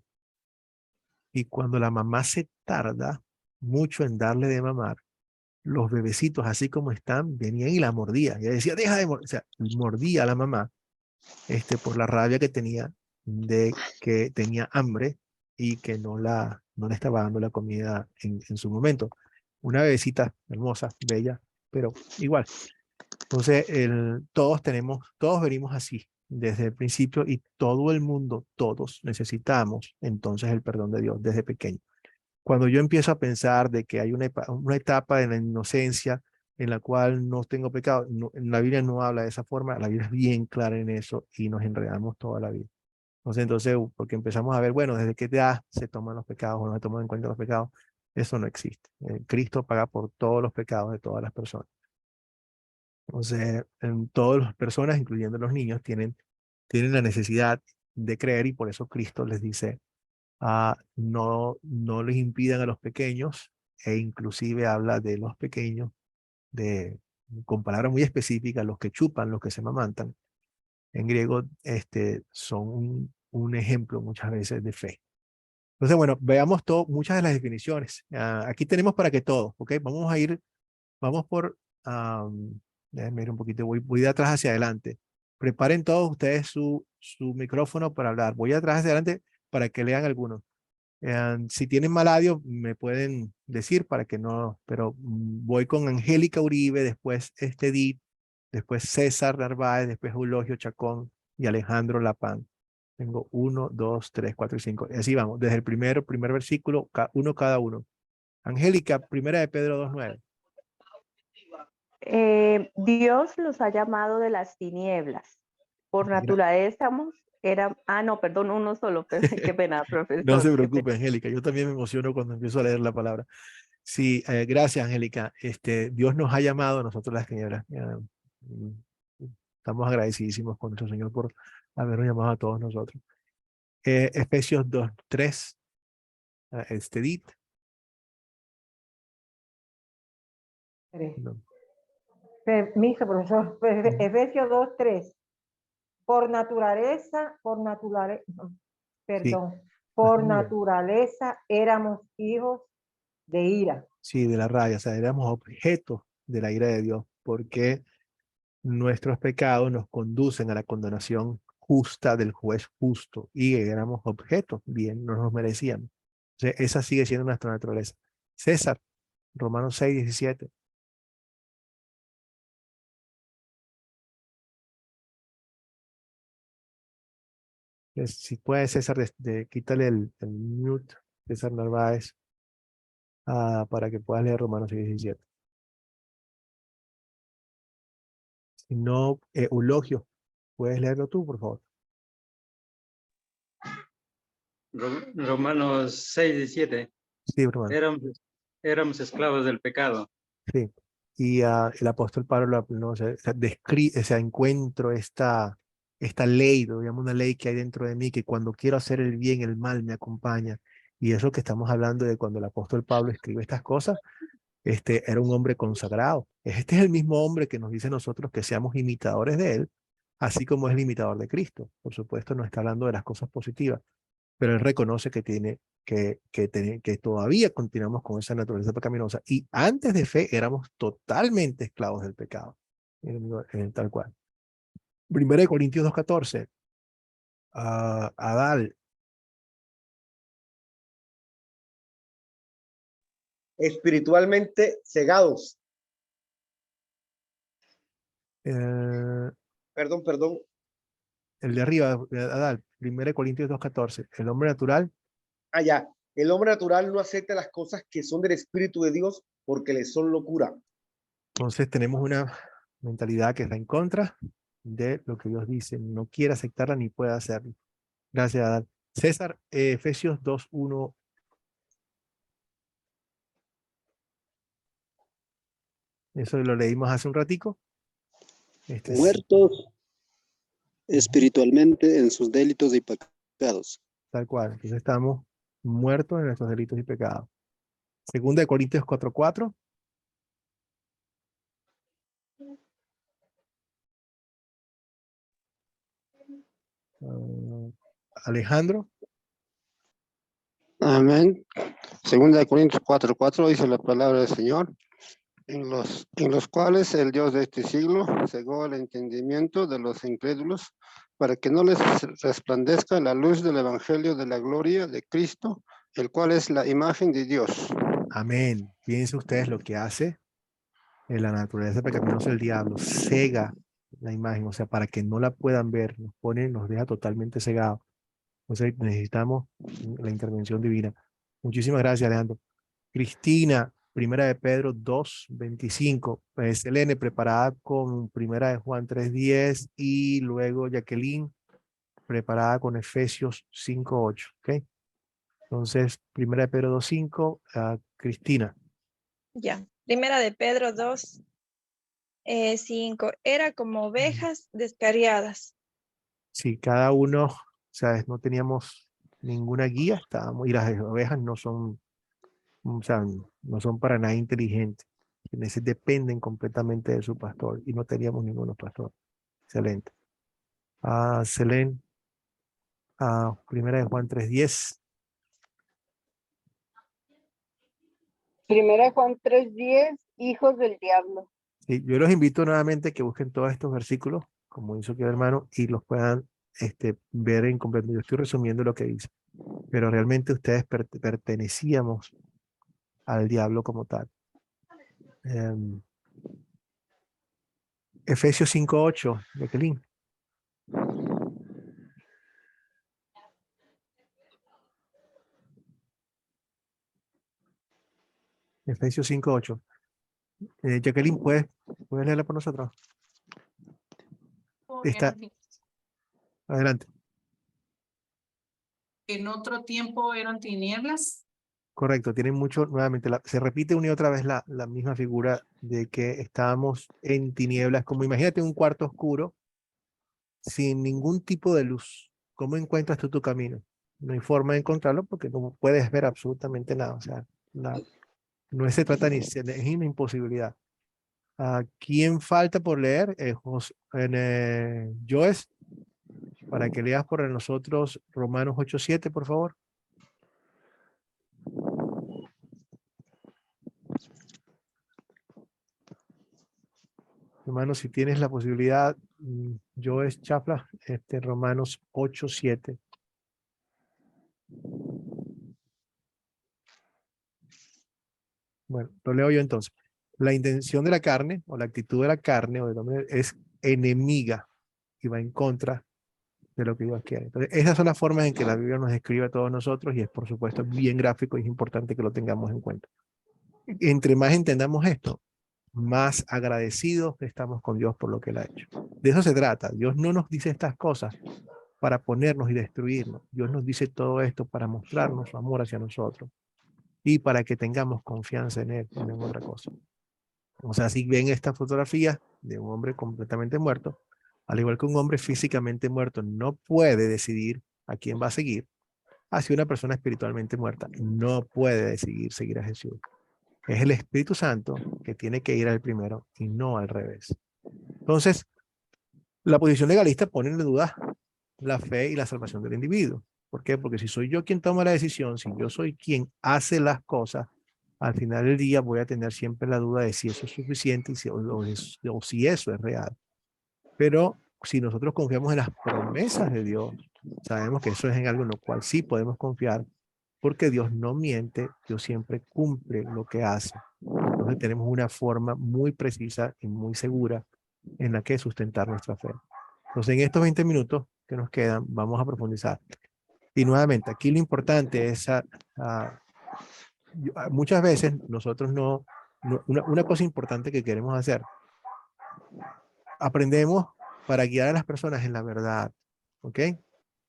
[SPEAKER 1] Y cuando la mamá se tarda mucho en darle de mamar, los bebecitos, así como están, venían y la mordían. Y ella decía, deja de morder. O sea, mordía a la mamá por la rabia que tenía de que tenía hambre y que no le estaba dando la comida en su momento. Una bebecita hermosa, bella, pero igual. Entonces, todos venimos así desde el principio y todo el mundo, todos necesitamos entonces el perdón de Dios desde pequeño. Cuando yo empiezo a pensar de que hay una etapa de la inocencia en la cual no tengo pecado, la Biblia no habla de esa forma, la Biblia es bien clara en eso y nos enredamos toda la vida. Entonces, porque empezamos a ver, bueno, desde qué edad se toman los pecados o no se toman en cuenta los pecados, eso no existe. Cristo paga por todos los pecados de todas las personas. Entonces, todas las personas, incluyendo los niños, tienen la necesidad de creer y por eso Cristo les dice, no les impidan a los pequeños, e inclusive habla de los pequeños, con palabras muy específicas, los que chupan, los que se mamantan. En griego, son un ejemplo muchas veces de fe. Entonces, bueno, veamos muchas de las definiciones. Aquí tenemos para que todos, ¿ok? Vamos por, déjenme ir un poquito, voy de atrás hacia adelante. Preparen todos ustedes su micrófono para hablar. Voy de atrás hacia adelante para que lean algunos. Si tienen mal audio, me pueden decir para que no, pero voy con Angélica Uribe, después Edith, después César Narváez, después Eulogio Chacón y Alejandro Lapán. Tengo 1, 2, 3, 4 y 5. Así vamos, desde el primer versículo, uno cada uno. Angélica, primera de Pedro 2:9.
[SPEAKER 8] Dios los ha llamado de las tinieblas. Por naturaleza no, perdón, uno solo, qué pena, profesor.
[SPEAKER 1] No se preocupe, Angélica, yo también me emociono cuando empiezo a leer la palabra. Sí, gracias, Angélica. Dios nos ha llamado a nosotros las tinieblas. Estamos agradecidísimos con nuestro Señor por habernos llamado a todos nosotros. Efesios 2:3. Edith.
[SPEAKER 9] No. Permiso, profesor. Efesios 2:3. Por naturaleza, perdón, sí. Por naturaleza éramos hijos de ira.
[SPEAKER 1] Sí, de la rabia, o sea, éramos objetos de la ira de Dios, porque nuestros pecados nos conducen a la condenación justa del juez justo, y éramos objetos, bien, no nos merecíamos. Entonces, esa sigue siendo nuestra naturaleza. César, Romanos 6:17. Si puede, César, quítale el mute, César Narváez, para que puedas leer Romanos 6:17. Si no, Eulogio, ¿puedes leerlo tú, por favor?
[SPEAKER 10] Romanos 6:17.
[SPEAKER 1] Sí, hermano.
[SPEAKER 10] Éramos esclavos del pecado.
[SPEAKER 1] Sí. Y el apóstol Pablo encuentro esta ley, digamos una ley que hay dentro de mí, que cuando quiero hacer el bien, el mal me acompaña. Y eso que estamos hablando de cuando el apóstol Pablo escribe estas cosas, era un hombre consagrado. Este es el mismo hombre que nos dice a nosotros que seamos imitadores de él, así como es el imitador de Cristo. Por supuesto, no está hablando de las cosas positivas, pero él reconoce que todavía continuamos con esa naturaleza pecaminosa, y antes de fe éramos totalmente esclavos del pecado, tal cual. 1 Corintios 2:14. Adal.
[SPEAKER 4] Espiritualmente cegados. Perdón.
[SPEAKER 1] El de arriba, Adal, 1 Corintios 2:14. El hombre natural.
[SPEAKER 4] Ya. El hombre natural no acepta las cosas que son del Espíritu de Dios porque le son locura.
[SPEAKER 1] Entonces tenemos una mentalidad que está en contra de lo que Dios dice. No quiere aceptarla ni puede hacerlo. Gracias, Adal. César, Efesios 2:1. Eso lo leímos hace un ratico.
[SPEAKER 5] Muertos espiritualmente en sus delitos y pecados.
[SPEAKER 1] Tal cual. Entonces estamos muertos en nuestros delitos y pecados. 2 Corintios 4:4. Alejandro.
[SPEAKER 5] Amén. 2 Corintios 4:4 dice la palabra del Señor, en los cuales el Dios de este siglo cegó el entendimiento de los incrédulos para que no les resplandezca la luz del evangelio de la gloria de Cristo, el cual es la imagen de Dios.
[SPEAKER 1] Amén. Piensen ustedes lo que hace en la naturaleza pecaminosa del diablo, cega la imagen, o sea, para que no la puedan ver, nos deja totalmente cegados. Entonces necesitamos la intervención divina. Muchísimas gracias, Alejandro. Cristina, Primera de Pedro 2:25. Selene, preparada con Primera de Juan 3:10. Y luego Jacqueline, preparada con Efesios 5:8. ¿Ok? Entonces, Primera de Pedro 2:5. Cristina.
[SPEAKER 2] Ya. Primera de Pedro 2, 5. Era como ovejas descarriadas.
[SPEAKER 1] Sí, cada uno, ¿sabes? No teníamos ninguna guía, estábamos, y las ovejas no son, o sea, no son para nada inteligentes. Quienes dependen completamente de su pastor y no teníamos ninguno pastor. Excelente. Selene, Primera de Juan 3:10.
[SPEAKER 7] Primera de Juan 3:10, hijos del diablo.
[SPEAKER 1] Sí, yo los invito nuevamente a que busquen todos estos versículos, como hizo aquí el hermano, y los puedan ver en completo. Yo estoy resumiendo lo que dice, pero realmente ustedes pertenecíamos al diablo como tal. Efesios 5:8, Jacqueline. Efesios 5:8. Jacqueline, ¿puedes leerla por nosotros? Está, adelante.
[SPEAKER 11] En otro tiempo eran tinieblas.
[SPEAKER 1] Correcto, tienen mucho, nuevamente, se repite una y otra vez la misma figura de que estábamos en tinieblas, como imagínate un cuarto oscuro, sin ningún tipo de luz. ¿Cómo encuentras tú tu camino? No hay forma de encontrarlo porque no puedes ver absolutamente nada. O sea, no se trata ni, es una imposibilidad. ¿Quién falta por leer? Joes, para que leas por nosotros Romanos 8:7, por favor. Hermano, si tienes la posibilidad, Joes Chapla, Romanos 8:7. Bueno, lo leo yo entonces. La intención de la carne, o la actitud de la carne, o del hombre, es enemiga y va en contra de lo que Dios quiere. Entonces, esas son las formas en que la Biblia nos describe a todos nosotros y es, por supuesto, bien gráfico y es importante que lo tengamos en cuenta. Entre más entendamos esto, más agradecidos estamos con Dios por lo que Él ha hecho. De eso se trata. Dios no nos dice estas cosas para ponernos y destruirnos. Dios nos dice todo esto para mostrarnos su amor hacia nosotros y para que tengamos confianza en Él, no en otra cosa. O sea, si ven esta fotografía de un hombre completamente muerto, al igual que un hombre físicamente muerto no puede decidir a quién va a seguir, así una persona espiritualmente muerta no puede decidir seguir a Jesús. Es el Espíritu Santo que tiene que ir al primero y no al revés. Entonces, la posición legalista pone en duda la fe y la salvación del individuo. ¿Por qué? Porque si soy yo quien toma la decisión, si yo soy quien hace las cosas, al final del día voy a tener siempre la duda de si eso es suficiente y o si eso es real. Pero si nosotros confiamos en las promesas de Dios, sabemos que eso es en algo en lo cual sí podemos confiar, porque Dios no miente, Dios siempre cumple lo que hace. Entonces tenemos una forma muy precisa y muy segura en la que sustentar nuestra fe. Entonces en estos 20 minutos que nos quedan, vamos a profundizar. Y nuevamente, aquí lo importante es, muchas veces nosotros una cosa importante que queremos hacer, aprendemos para guiar a las personas en la verdad, ¿ok?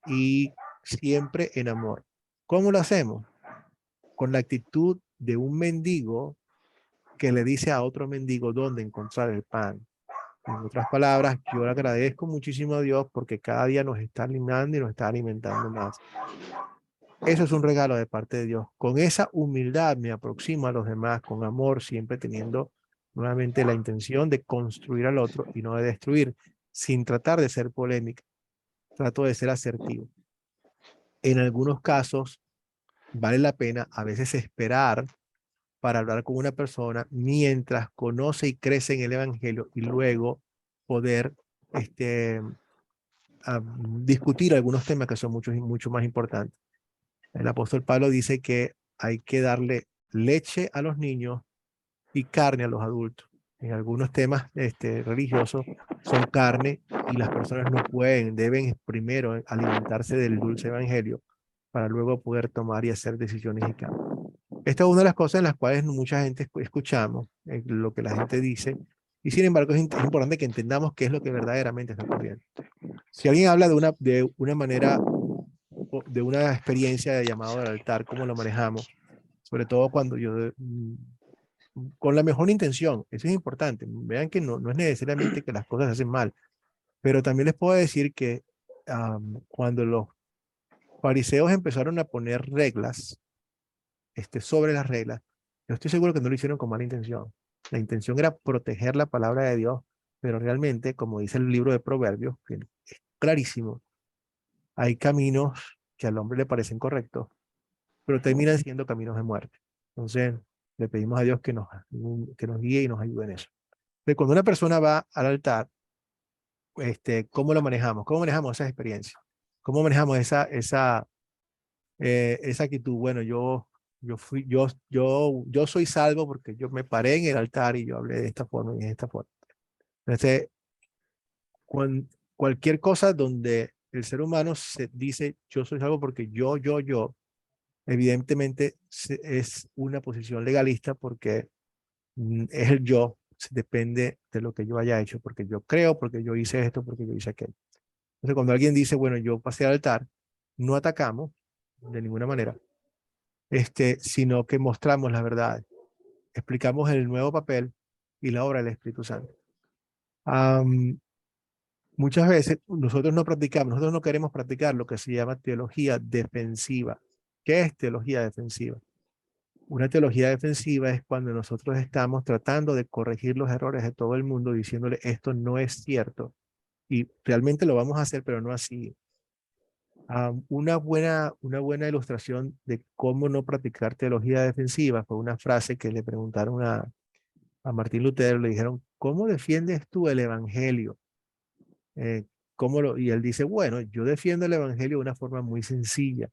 [SPEAKER 1] Y siempre en amor. ¿Cómo lo hacemos? Con la actitud de un mendigo que le dice a otro mendigo dónde encontrar el pan. En otras palabras, yo le agradezco muchísimo a Dios porque cada día nos está alimentando y nos está alimentando más. Eso es un regalo de parte de Dios. Con esa humildad me aproximo a los demás, con amor, siempre teniendo nuevamente la intención de construir al otro y no de destruir, sin tratar de ser polémica. Trato de ser asertivo. En algunos casos, vale la pena a veces esperar para hablar con una persona mientras conoce y crece en el evangelio y luego poder discutir algunos temas que son mucho más importantes. El apóstol Pablo dice que hay que darle leche a los niños y carne a los adultos. En algunos temas religiosos son carne y las personas no pueden, deben primero alimentarse del dulce evangelio para luego poder tomar y hacer decisiones y cambios. Esta es una de las cosas en las cuales mucha gente escuchamos, lo que la gente dice, y sin embargo es importante que entendamos qué es lo que verdaderamente está ocurriendo. Si alguien habla de una manera, de una experiencia de llamado al altar, cómo lo manejamos, sobre todo cuando con la mejor intención, eso es importante. Vean que no es necesariamente que las cosas se hacen mal, pero también les puedo decir que cuando los fariseos empezaron a poner reglas, sobre las reglas, yo estoy seguro que no lo hicieron con mala intención. La intención era proteger la palabra de Dios, pero realmente, como dice el libro de Proverbios, que es clarísimo, hay caminos que al hombre le parecen correctos, pero terminan siendo caminos de muerte. Entonces, le pedimos a Dios que nos guíe y nos ayude en eso. Pero cuando una persona va al altar, ¿cómo lo manejamos? ¿Cómo manejamos esas experiencias? ¿Cómo manejamos esa actitud? Bueno, yo soy salvo porque yo me paré en el altar y yo hablé de esta forma y de esta forma. Entonces, cualquier cosa donde el ser humano se dice yo soy salvo porque yo, evidentemente es una posición legalista porque es el yo, depende de lo que yo haya hecho, porque yo creo, porque yo hice esto, porque yo hice aquello. Entonces, cuando alguien dice, bueno, yo pasé al altar, no atacamos de ninguna manera, sino que mostramos la verdad, explicamos el nuevo papel y la obra del Espíritu Santo. Muchas veces nosotros no queremos practicar lo que se llama teología defensiva. ¿Qué es teología defensiva? Una teología defensiva es cuando nosotros estamos tratando de corregir los errores de todo el mundo, diciéndole esto no es cierto. Y realmente lo vamos a hacer, pero no así. Una buena ilustración de cómo no practicar teología defensiva fue una frase que le preguntaron a Martín Lutero, le dijeron, ¿cómo defiendes tú el evangelio? Y él dice, bueno, yo defiendo el evangelio de una forma muy sencilla.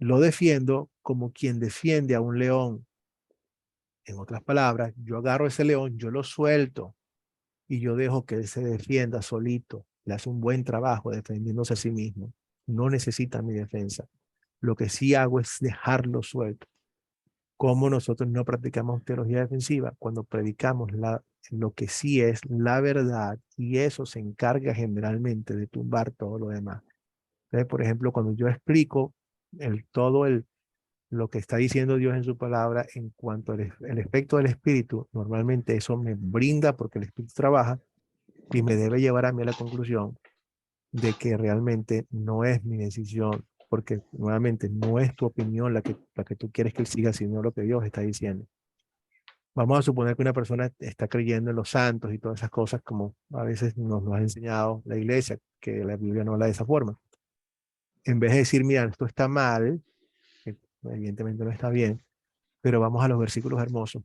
[SPEAKER 1] Lo defiendo como quien defiende a un león. En otras palabras, yo agarro ese león, yo lo suelto y yo dejo que él se defienda solito. Le hace un buen trabajo defendiéndose a sí mismo. No necesita mi defensa. Lo que sí hago es dejarlo suelto. ¿Cómo nosotros no practicamos teología defensiva? Cuando predicamos lo que sí es la verdad y eso se encarga generalmente de tumbar todo lo demás. Entonces, por ejemplo, cuando yo explico lo que está diciendo Dios en su palabra en cuanto al efecto del Espíritu, normalmente eso me brinda porque el Espíritu trabaja y me debe llevar a mí a la conclusión de que realmente no es mi decisión, porque nuevamente no es tu opinión la que tú quieres que él siga, sino lo que Dios está diciendo. Vamos a suponer que una persona está creyendo en los santos y todas esas cosas, como a veces nos ha enseñado la iglesia, que la Biblia no habla de esa forma. En vez de decir, mira, esto está mal, que evidentemente no está bien, pero vamos a los versículos hermosos,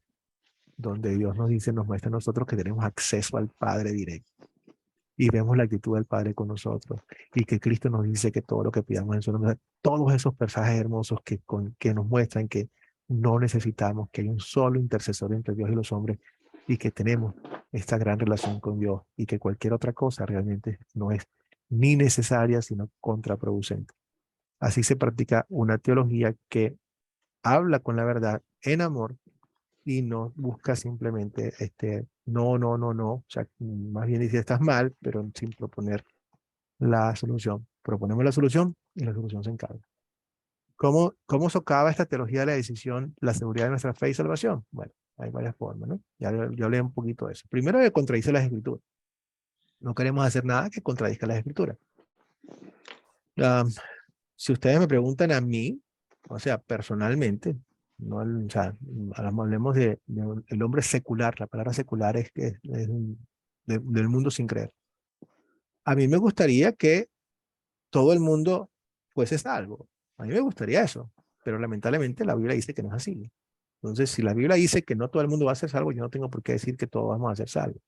[SPEAKER 1] donde Dios nos dice, nos muestra a nosotros que tenemos acceso al Padre directo. Y vemos la actitud del Padre con nosotros. Y que Cristo nos dice que todo lo que pidamos en su nombre, todos esos pasajes hermosos que nos muestran que no necesitamos, que hay un solo intercesor entre Dios y los hombres y que tenemos esta gran relación con Dios y que cualquier otra cosa realmente no es ni necesaria, sino contraproducente. Así se practica una teología que habla con la verdad en amor y no busca simplemente no, o sea, más bien dice estás mal, pero sin proponer la solución. Proponemos la solución y la solución se encarga. ¿Cómo socava esta teología de la decisión la seguridad de nuestra fe y salvación? Bueno, hay varias formas, ¿no? Yo hablé un poquito de eso. Primero, que contradice las escrituras. No queremos hacer nada que contradizca las escrituras. Si ustedes me preguntan a mí, o sea, personalmente, no, o sea, hablemos del hombre secular, la palabra secular es del mundo sin creer. A mí me gustaría que todo el mundo fuese salvo. A mí me gustaría eso, pero lamentablemente la Biblia dice que no es así. Entonces, si la Biblia dice que no todo el mundo va a ser salvo, yo no tengo por qué decir que todos vamos a ser salvos.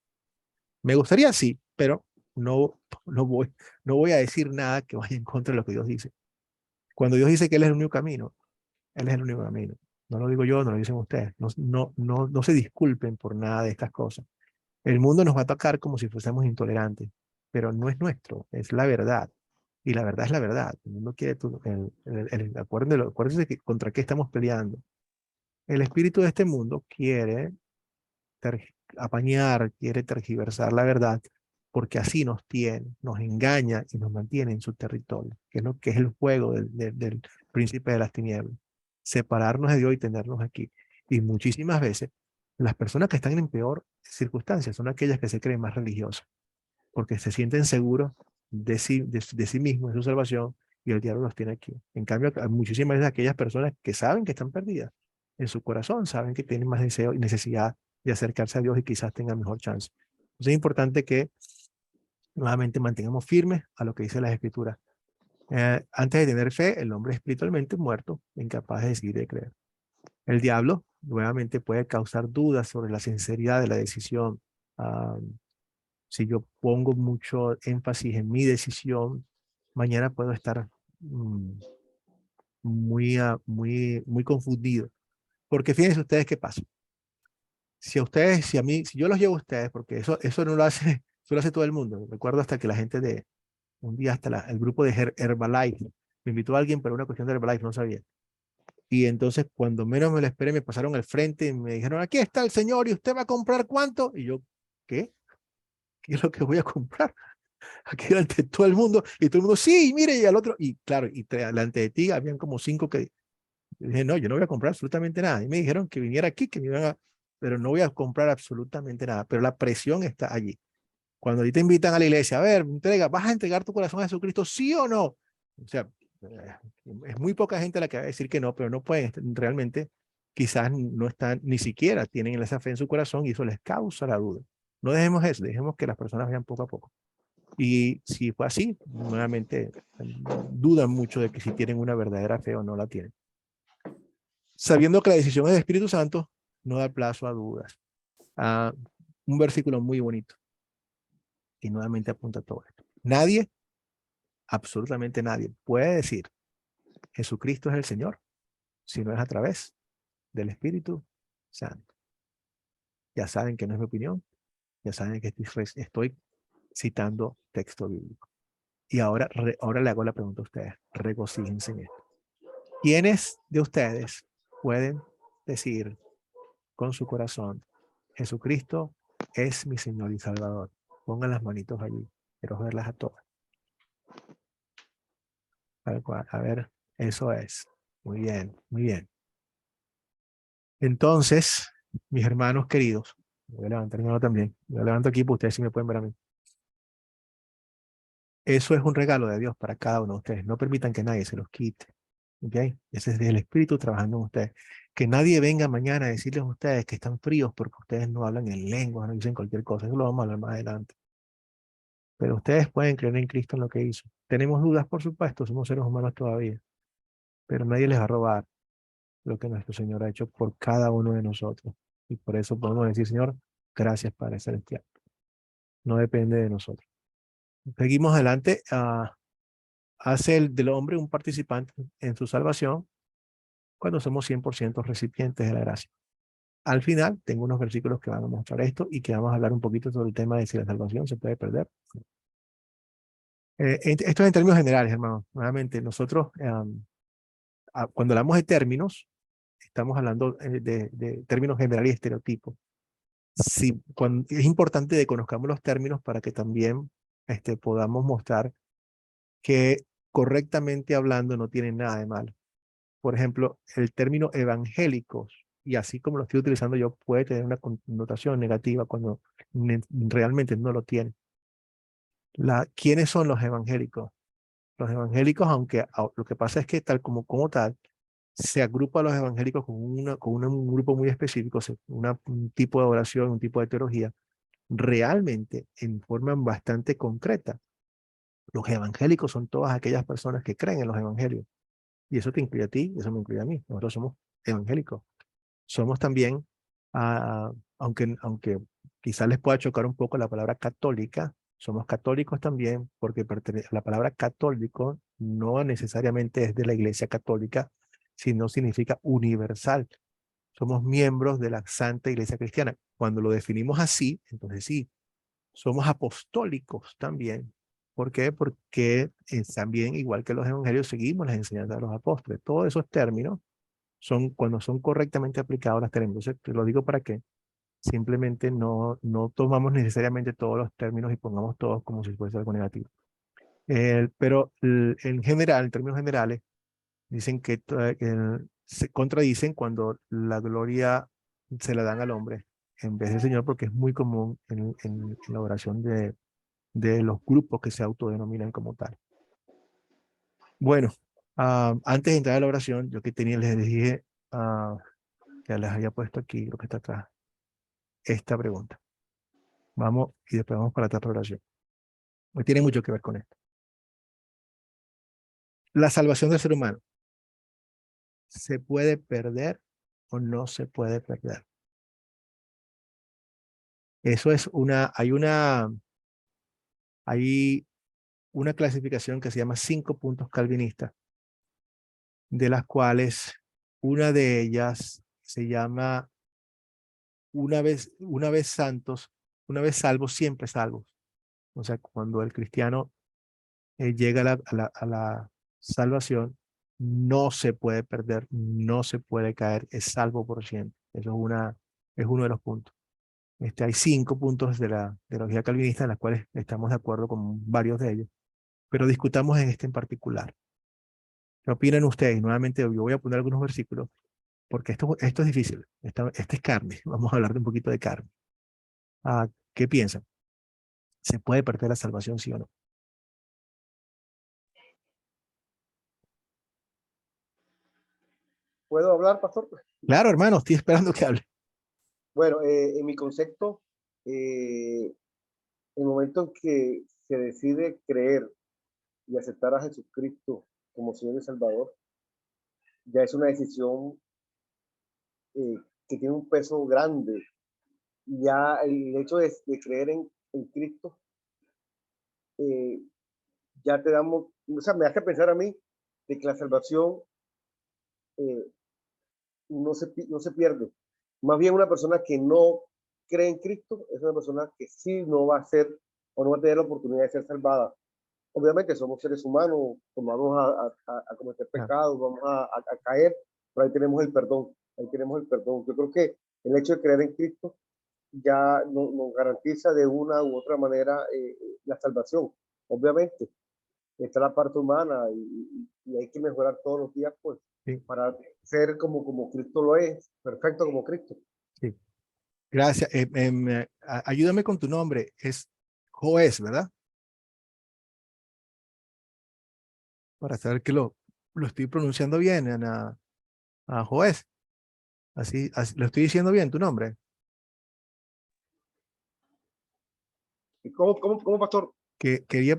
[SPEAKER 1] Me gustaría sí, pero no voy a decir nada que vaya en contra de lo que Dios dice. Cuando Dios dice que Él es el único camino, Él es el único camino. No lo digo yo, no lo dicen ustedes. No se disculpen por nada de estas cosas. El mundo nos va a atacar como si fuésemos intolerantes, pero no es nuestro, es la verdad. Y la verdad es la verdad. Uno quiere acuérdense que contra qué estamos peleando. El espíritu de este mundo quiere apañar, quiere tergiversar la verdad, porque así nos tiene, nos engaña y nos mantiene en su territorio, que es lo que es el juego del príncipe de las tinieblas. Separarnos de Dios y tenernos aquí. Y muchísimas veces, las personas que están en peor circunstancias son aquellas que se creen más religiosas, porque se sienten seguros de sí mismos, de su salvación, y el diablo los tiene aquí. En cambio, muchísimas veces aquellas personas que saben que están perdidas en su corazón, saben que tienen más deseo y necesidad de acercarse a Dios y quizás tengan mejor chance. Entonces es importante que nuevamente mantengamos firmes a lo que dice las Escrituras. Antes de tener fe, el hombre es espiritualmente muerto, incapaz de decidir y de creer. El diablo nuevamente puede causar dudas sobre la sinceridad de la decisión. Si yo pongo mucho énfasis en mi decisión, mañana puedo estar muy confundido. Porque fíjense ustedes qué pasa. Si yo los llevo a ustedes, porque eso no lo hace, eso lo hace todo el mundo. Recuerdo hasta que la gente un día hasta el grupo de Herbalife, me invitó a alguien para una cuestión de Herbalife, no sabía. Y entonces cuando menos me lo esperé, me pasaron al frente y me dijeron, aquí está el señor y usted va a comprar ¿cuánto? Y yo, ¿qué? ¿Qué es lo que voy a comprar? Aquí delante de todo el mundo, y todo el mundo, sí, mire, y al otro, y claro, y delante de ti habían como 5 que dije, no, yo no voy a comprar absolutamente nada. Y me dijeron que viniera aquí, que me iban a, pero no voy a comprar absolutamente nada. Pero la presión está allí. Cuando a ti te invitan a la iglesia, a ver, ¿vas a entregar tu corazón a Jesucristo, sí o no? O sea, es muy poca gente la que va a decir que no, pero no pueden, realmente, quizás no están, ni siquiera tienen esa fe en su corazón y eso les causa la duda. No dejemos eso, dejemos que las personas vean poco a poco. Y si fue así, nuevamente dudan mucho de que si tienen una verdadera fe o no la tienen. Sabiendo que la decisión es del Espíritu Santo, no da plazo a dudas. Un versículo muy bonito y nuevamente apunta a todo esto. Nadie, absolutamente nadie, puede decir Jesucristo es el Señor si no es a través del Espíritu Santo. Ya saben que no es mi opinión, ya saben que estoy citando texto bíblico. Y ahora le hago la pregunta a ustedes, regocíjense en esto. ¿Quiénes de ustedes pueden decir con su corazón, Jesucristo es mi Señor y Salvador? Pongan las manitos allí, quiero verlas a todas. A ver, eso es. Muy bien, muy bien. Entonces, mis hermanos queridos, voy a levantar mi mano también, me levanto aquí para ustedes si me pueden ver a mí. Eso es un regalo de Dios para cada uno de ustedes. No permitan que nadie se los quite. ¿Okay? Ese es el Espíritu trabajando en ustedes. Que nadie venga mañana a decirles a ustedes que están fríos porque ustedes no hablan en lengua, no dicen cualquier cosa. Eso lo vamos a hablar más adelante. Pero ustedes pueden creer en Cristo en lo que hizo. Tenemos dudas, por supuesto, somos seres humanos todavía. Pero nadie les va a robar lo que nuestro Señor ha hecho por cada uno de nosotros. Y por eso podemos decir, Señor, gracias Padre Celestial. No depende de nosotros. Seguimos adelante. Hace del hombre un participante en su salvación cuando somos 100% recipientes de la gracia. Al final, tengo unos versículos que van a mostrar esto y que vamos a hablar un poquito sobre el tema de si la salvación se puede perder. Esto es en términos generales, hermano. Nuevamente, nosotros, cuando hablamos de términos, estamos hablando de términos generales y estereotipos. Es importante que conozcamos los términos para que también podamos mostrar que correctamente hablando no tiene nada de malo. Por ejemplo, el término evangélicos, y así como lo estoy utilizando yo, puede tener una connotación negativa cuando realmente no lo tiene. ¿Quiénes son los evangélicos? Los evangélicos, aunque lo que pasa es que tal como tal, se agrupa a los evangélicos con un grupo muy específico, un tipo de oración, un tipo de teología, realmente en forma bastante concreta. Los evangélicos son todas aquellas personas que creen en los evangelios. Y eso te incluye a ti, eso me incluye a mí. Nosotros somos evangélicos. Somos también, aunque quizás les pueda chocar un poco la palabra católica, somos católicos también porque la palabra católico no necesariamente es de la Iglesia Católica, sino significa universal. Somos miembros de la Santa Iglesia Cristiana. Cuando lo definimos así, entonces sí, somos apostólicos también, ¿Por qué? Porque también, igual que los evangelios, seguimos las enseñanzas de los apóstoles. Todos esos términos son, cuando son correctamente aplicados, las tenemos. Entonces, te lo digo para que simplemente no tomamos necesariamente todos los términos y pongamos todos como si fuese algo negativo. Pero en general, en términos generales, dicen que se contradicen cuando la gloria se la dan al hombre en vez del Señor, porque es muy común en la oración de los grupos que se autodenominan como tal. Bueno, antes de entrar a la oración, yo que tenía, les dije que les había puesto aquí, lo que está atrás, esta pregunta. Vamos, y después vamos para la oración. Pues tiene mucho que ver con esto. La salvación del ser humano, ¿se puede perder o no se puede perder? Eso es hay una clasificación que se llama 5 puntos calvinistas, de las cuales una de ellas se llama una vez santos, una vez salvos, siempre salvos. O sea, cuando el cristiano llega a la salvación, no se puede perder, no se puede caer, es salvo por siempre. Eso es uno de los puntos. Hay 5 puntos de la teología calvinista en las cuales estamos de acuerdo con varios de ellos, pero discutamos en este en particular. ¿Qué opinan ustedes? Nuevamente, yo voy a poner algunos versículos, porque esto es difícil. Este es carne. Vamos a hablar de un poquito de carne. ¿Qué piensan? ¿Se puede perder la salvación, sí o no?
[SPEAKER 4] ¿Puedo hablar, pastor?
[SPEAKER 1] Claro, hermano, estoy esperando que hable.
[SPEAKER 4] Bueno, en mi concepto, el momento en que se decide creer y aceptar a Jesucristo como Señor y Salvador, ya es una decisión que tiene un peso grande. Ya el hecho de creer en Cristo, ya te damos, o sea, me hace pensar a mí de que la salvación no se pierde. Más bien una persona que no cree en Cristo es una persona que sí no va a ser o no va a tener la oportunidad de ser salvada. Obviamente somos seres humanos, vamos a cometer pecados, vamos a caer, pero ahí tenemos el perdón, ahí tenemos el perdón. Yo creo que el hecho de creer en Cristo ya nos garantiza de una u otra manera la salvación. Obviamente está la parte humana y hay que mejorar todos los días, pues,
[SPEAKER 1] sí,
[SPEAKER 4] para ser como Cristo lo es, perfecto como Cristo.
[SPEAKER 1] Sí. Gracias. Ayúdame con tu nombre. Es Joés, ¿verdad? Para saber que lo estoy pronunciando bien, a Joés. Así lo estoy diciendo bien, tu nombre.
[SPEAKER 4] ¿Y cómo, pastor?
[SPEAKER 1] Quería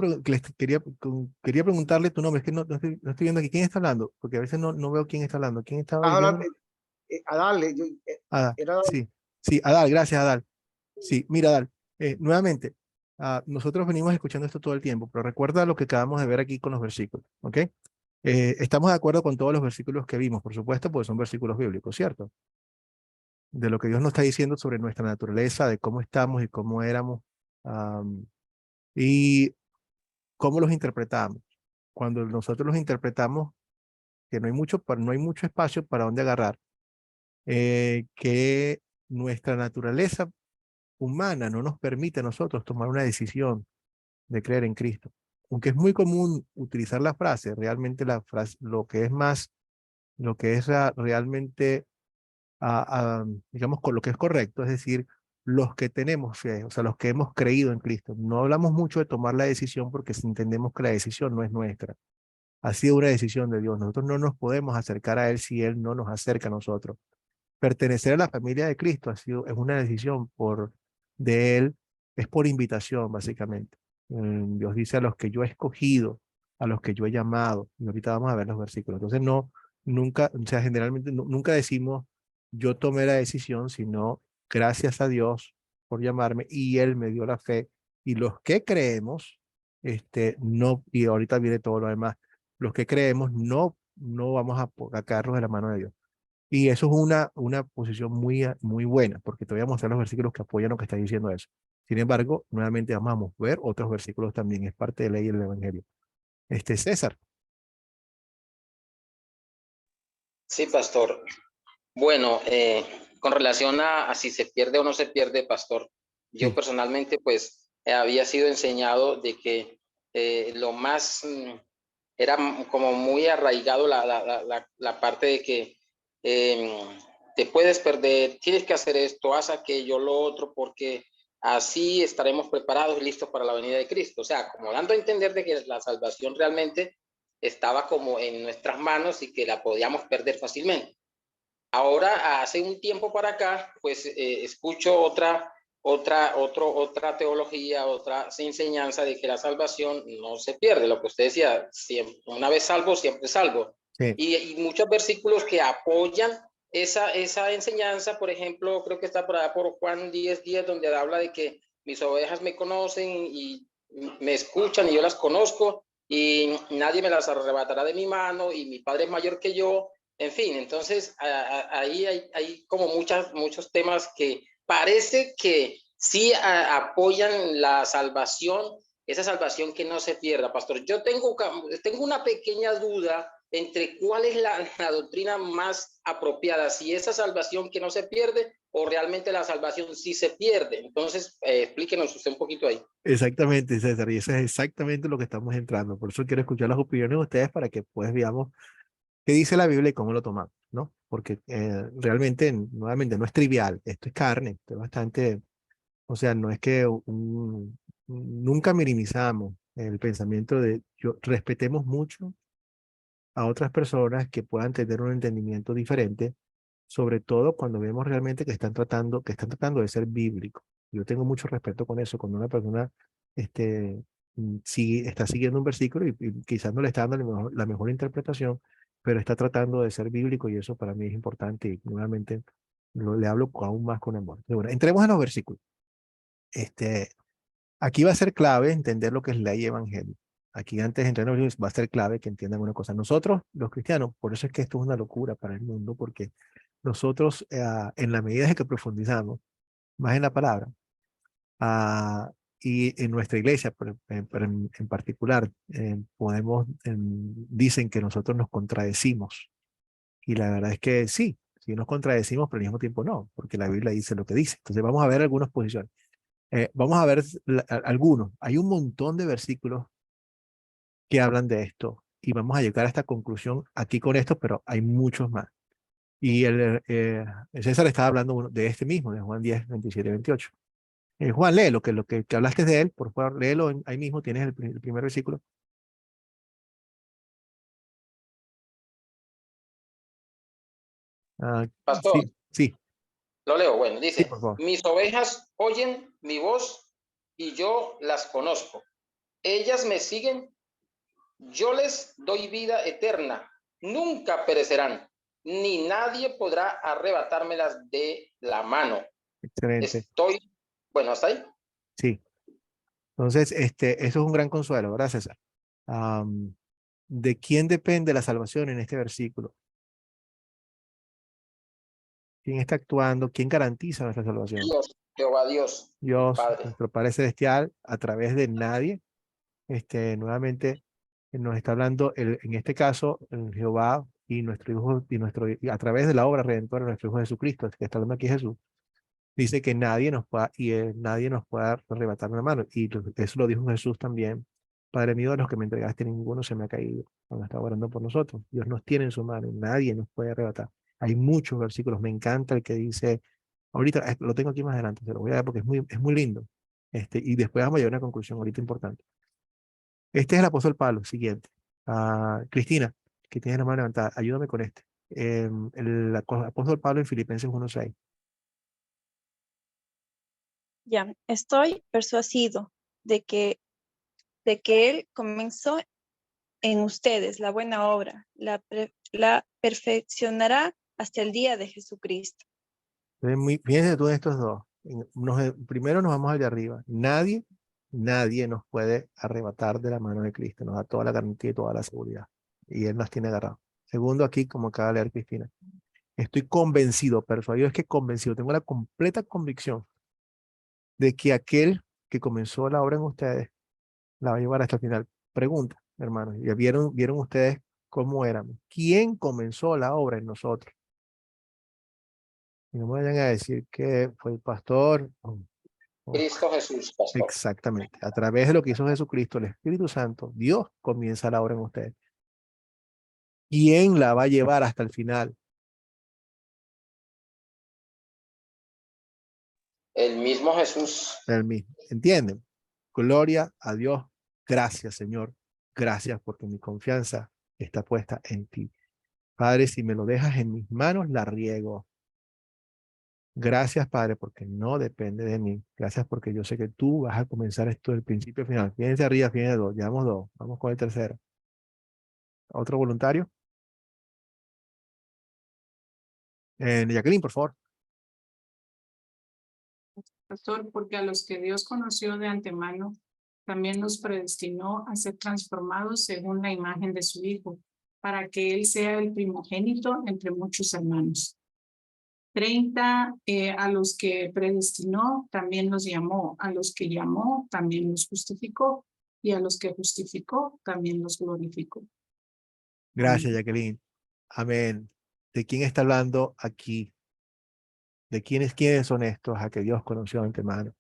[SPEAKER 1] preguntarle tu nombre. Es que no estoy viendo aquí. ¿Quién está hablando? Porque a veces no veo quién está hablando. ¿Quién estaba diciendo?
[SPEAKER 4] Adal,
[SPEAKER 1] sí, sí, Adal, gracias, Adal. Sí, mira, Adal, nuevamente, nosotros venimos escuchando esto todo el tiempo, pero recuerda lo que acabamos de ver aquí con los versículos, ¿ok? Estamos de acuerdo con todos los versículos que vimos, por supuesto, porque son versículos bíblicos, ¿cierto? De lo que Dios nos está diciendo sobre nuestra naturaleza, de cómo estamos y cómo éramos, y cómo los interpretamos. Cuando nosotros los interpretamos, que no hay mucho espacio para donde agarrar, que nuestra naturaleza humana no nos permite a nosotros tomar una decisión de creer en Cristo. Aunque es muy común utilizar la frase, realmente la frase, lo que es realmente, digamos, con lo que es correcto, es decir, los que tenemos fe, o sea, los que hemos creído en Cristo. No hablamos mucho de tomar la decisión porque entendemos que la decisión no es nuestra. Ha sido una decisión de Dios. Nosotros no nos podemos acercar a Él si Él no nos acerca a nosotros. Pertenecer a la familia de Cristo es una decisión de Él, es por invitación, básicamente. Dios dice a los que yo he escogido, a los que yo he llamado, y ahorita vamos a ver los versículos. Entonces nunca, o sea, generalmente nunca decimos yo tomé la decisión, sino gracias a Dios por llamarme y Él me dio la fe. Y los que creemos, no, y ahorita viene todo lo demás, los que creemos no vamos a caernos de la mano de Dios. Y eso es una posición muy buena, porque te voy a mostrar los versículos que apoyan lo que está diciendo eso. Sin embargo, nuevamente vamos a ver otros versículos también, es parte de la ley del Evangelio. César.
[SPEAKER 6] Sí, pastor. Bueno, con relación a si se pierde o no se pierde, pastor, yo
[SPEAKER 1] Sí.
[SPEAKER 6] personalmente pues había sido enseñado de que lo más era como muy arraigado la parte de que te puedes perder, tienes que hacer esto, haz aquello, lo otro, porque así estaremos preparados y listos para la venida de Cristo. O sea, como dando a entender de que la salvación realmente estaba como en nuestras manos y que la podíamos perder fácilmente. Ahora, hace un tiempo para acá, pues escucho otra teología, otra enseñanza de que la salvación no se pierde. Lo que usted decía, siempre, una vez salvo, siempre salvo.
[SPEAKER 1] Sí.
[SPEAKER 6] Y muchos versículos que apoyan esa enseñanza, por ejemplo, creo que está por Juan 10:10, donde habla de que mis ovejas me conocen y me escuchan y yo las conozco y nadie me las arrebatará de mi mano y mi Padre es mayor que yo. En fin, entonces ahí hay como muchos temas que parece que sí apoyan la salvación, esa salvación que no se pierda, pastor. Yo tengo una pequeña duda entre cuál es la doctrina más apropiada, si esa salvación que no se pierde o realmente la salvación sí se pierde. Entonces, explíquenos usted un poquito ahí.
[SPEAKER 1] Exactamente, César, y eso es exactamente lo que estamos entrando. Por eso quiero escuchar las opiniones de ustedes para que pues veamos qué dice la Biblia y cómo lo tomamos, ¿no? Porque realmente, nuevamente, no es trivial, esto es carne, esto es bastante, o sea, no es que nunca minimizamos el pensamiento de, respetemos mucho a otras personas que puedan tener un entendimiento diferente, sobre todo cuando vemos realmente que están tratando de ser bíblicos. Yo tengo mucho respeto con eso, cuando una persona está siguiendo un versículo y quizás no le está dando la mejor interpretación, pero está tratando de ser bíblico y eso para mí es importante y nuevamente le hablo aún más con amor. Bueno, entremos en los versículos. Aquí va a ser clave entender lo que es ley y evangelio. Aquí antes de entrar en los libros va a ser clave que entiendan una cosa. Nosotros, los cristianos, por eso es que esto es una locura para el mundo, porque nosotros, en la medida en que profundizamos más en la palabra, y en nuestra iglesia, en particular, dicen que nosotros nos contradecimos. Y la verdad es que sí nos contradecimos, pero al mismo tiempo no, porque la Biblia dice lo que dice. Entonces vamos a ver algunas posiciones. Vamos a ver algunos. Hay un montón de versículos que hablan de esto y vamos a llegar a esta conclusión aquí con esto, pero hay muchos más. Y el César estaba hablando de este mismo, de Juan 10, 27 y 28. Juan, lee que hablaste de él, por favor, léelo ahí mismo, tienes el primer versículo.
[SPEAKER 6] Pastor,
[SPEAKER 1] Sí,
[SPEAKER 6] lo leo. Bueno,
[SPEAKER 1] sí,
[SPEAKER 6] dice,
[SPEAKER 1] por favor.
[SPEAKER 6] mis ovejas oyen mi voz y yo las conozco. Ellas me siguen, yo les doy vida eterna, nunca perecerán, ni nadie podrá arrebatármelas de la mano.
[SPEAKER 1] Excelente.
[SPEAKER 6] Bueno, hasta ahí.
[SPEAKER 1] Sí. Entonces, eso es un gran consuelo, ¿verdad, César? ¿De quién depende la salvación en este versículo? ¿Quién está actuando? ¿Quién garantiza nuestra salvación?
[SPEAKER 6] Dios, Jehová Dios,
[SPEAKER 1] Dios,
[SPEAKER 6] Padre.
[SPEAKER 1] nuestro Padre Celestial, a través de nadie. Nuevamente nos está hablando, en este caso, el Jehová y nuestro Hijo, y a través de la obra redentora de nuestro Hijo Jesucristo, que está hablando aquí Jesús, dice que nadie nos pueda arrebatar una mano. Y eso lo dijo Jesús también. Padre mío, de los que me entregaste, ninguno se me ha caído cuando estaba orando por nosotros. Dios nos tiene en su mano y nadie nos puede arrebatar. Hay muchos versículos. Me encanta el que dice, ahorita lo tengo aquí más adelante, se lo voy a dar porque es muy lindo. Y después vamos a llegar a una conclusión ahorita importante. Este es el apóstol Pablo, siguiente. Cristina, que tiene la mano levantada, ayúdame con este. El apóstol Pablo en Filipenses 1:6.
[SPEAKER 2] Ya, estoy persuadido de que Él comenzó en ustedes la buena obra, la perfeccionará hasta el día de Jesucristo.
[SPEAKER 1] Fíjense tú en estos dos. Primero nos vamos al de arriba. Nadie nos puede arrebatar de la mano de Cristo. Nos da toda la garantía y toda la seguridad. Y Él nos tiene agarrados. Segundo, aquí, como acaba de leer Cristina, estoy convencido, persuadido es que convencido, tengo la completa convicción de que aquel que comenzó la obra en ustedes la va a llevar hasta el final. Pregunta, hermanos, ¿ya vieron ustedes cómo éramos? ¿Quién comenzó la obra en nosotros? Y no me vayan a decir que fue el pastor.
[SPEAKER 6] Cristo Jesús, pastor.
[SPEAKER 1] Exactamente. A través de lo que hizo Jesucristo, el Espíritu Santo, Dios comienza la obra en ustedes. ¿Quién la va a llevar hasta el final?
[SPEAKER 6] El mismo Jesús.
[SPEAKER 1] El mismo. ¿Entienden? Gloria a Dios. Gracias, Señor. Gracias porque mi confianza está puesta en ti. Padre, si me lo dejas en mis manos, la riego. Gracias, Padre, porque no depende de mí. Gracias porque yo sé que tú vas a comenzar esto del principio al final. Fíjense arriba, fíjense dos. Llevamos dos. Vamos con el tercero. ¿Otro voluntario? Jacqueline, por favor.
[SPEAKER 11] Pastor, porque a los que Dios conoció de antemano, también los predestinó a ser transformados según la imagen de su Hijo, para que Él sea el primogénito entre muchos hermanos. 30, a los que predestinó, también los llamó. A los que llamó, también los justificó. Y a los que justificó, también los glorificó.
[SPEAKER 1] Gracias, Jacqueline. Amén. ¿De quién está hablando aquí? ¿De quiénes son estos a que Dios conoció de antemano?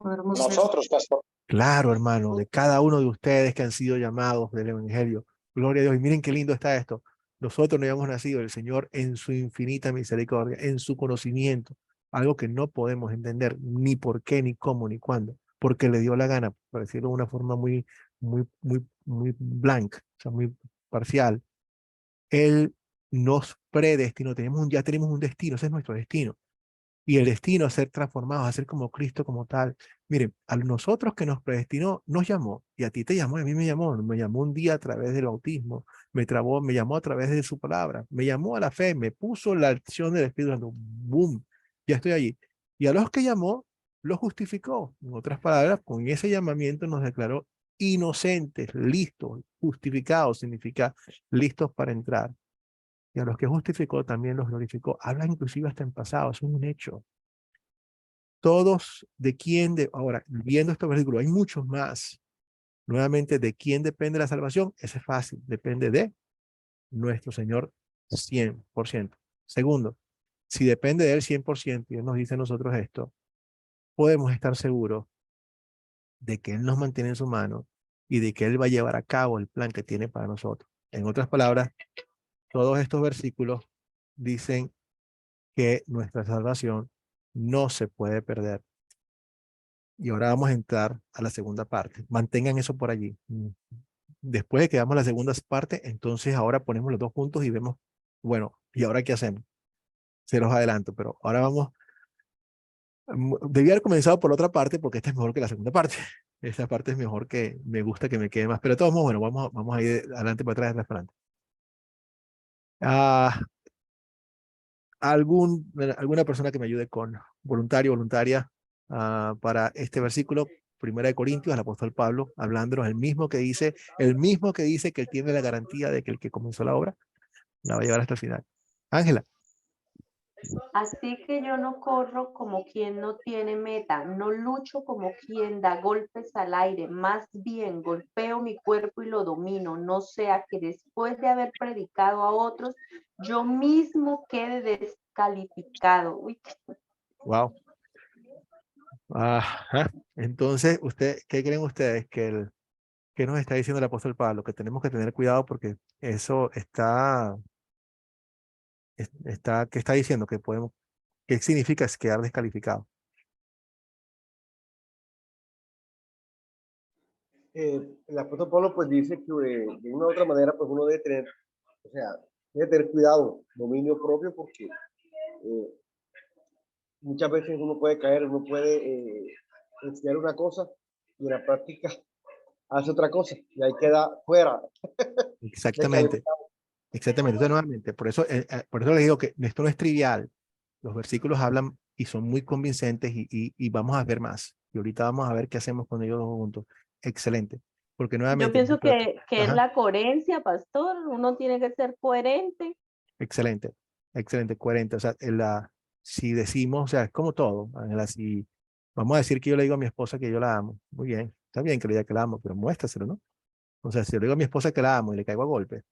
[SPEAKER 6] Nosotros, pastor.
[SPEAKER 1] Claro, hermano, de cada uno de ustedes que han sido llamados del Evangelio. Gloria a Dios. Y miren qué lindo está esto. Nosotros no habíamos nacido, el Señor en su infinita misericordia, en su conocimiento, algo que no podemos entender ni por qué, ni cómo, ni cuándo, porque le dio la gana, por decirlo de una forma muy blanca, o sea, muy parcial. Él nos predestinó, ya tenemos un destino, ese es nuestro destino. Y el destino a ser transformados, a ser como Cristo como tal. Miren, a nosotros que nos predestinó, nos llamó, y a ti te llamó, y a mí me llamó un día a través del bautismo, me llamó a través de su palabra, me llamó a la fe, me puso la acción del Espíritu Santo, ¡boom! Ya estoy allí. Y a los que llamó, los justificó. En otras palabras, con ese llamamiento nos declaró inocentes, listos, justificados, significa listos para entrar. Y a los que justificó también los glorificó. Habla inclusive hasta en pasado, es un hecho. Todos de quién, ahora, viendo este versículo, hay muchos más. Nuevamente, ¿de quién depende la salvación? Ese es fácil, depende de nuestro Señor 100%. Segundo, si depende de Él 100%, y Él nos dice a nosotros esto, podemos estar seguros de que Él nos mantiene en su mano y de que Él va a llevar a cabo el plan que tiene para nosotros. En otras palabras, todos estos versículos dicen que nuestra salvación no se puede perder. Y ahora vamos a entrar a la segunda parte. Mantengan eso por allí. Después de que damos la segunda parte, entonces ahora ponemos los dos puntos y vemos, bueno, ¿y ahora qué hacemos? Se los adelanto, pero ahora vamos. Debía haber comenzado por otra parte porque esta es mejor que la segunda parte. Esta parte es mejor, que me gusta que me quede más. Pero de todos modos, bueno, vamos a ir adelante para atrás, atrás para adelante. Alguna persona que me ayude con voluntaria para este versículo, 1 Corintios, el apóstol Pablo, hablándonos el mismo que dice que él tiene la garantía de que el que comenzó la obra la va a llevar hasta el final. Ángela.
[SPEAKER 8] Así que yo no corro como quien no tiene meta, no lucho como quien da golpes al aire, más bien golpeo mi cuerpo y lo domino, no sea que después de haber predicado a otros, yo mismo quede descalificado. Uy.
[SPEAKER 1] Wow. Ajá. Entonces, ¿qué creen ustedes? ¿Qué nos está diciendo el apóstol Pablo? Que tenemos que tener cuidado porque eso ¿qué está diciendo? ¿Qué significa es quedar descalificado?
[SPEAKER 4] El apóstol Pablo pues dice que de una u otra manera pues uno debe tener, o sea, debe tener cuidado, dominio propio, porque muchas veces uno puede caer, uno puede enseñar una cosa y en la práctica hace otra cosa y ahí queda fuera.
[SPEAKER 1] Exactamente. Exactamente. Entonces, nuevamente, por eso les digo que esto no es trivial. Los versículos hablan y son muy convincentes y vamos a ver más. Y ahorita vamos a ver qué hacemos con ellos dos juntos. Excelente. Porque nuevamente...
[SPEAKER 8] Yo pienso que es la coherencia, pastor. Uno tiene que ser coherente.
[SPEAKER 1] Excelente. Excelente, coherente. O sea, si decimos, o sea, es como todo, Ángela, si vamos a decir que yo le digo a mi esposa que yo la amo, muy bien, está bien que le diga que la amo, pero muéstraselo, ¿no? O sea, si yo le digo a mi esposa que la amo y le caigo a golpe,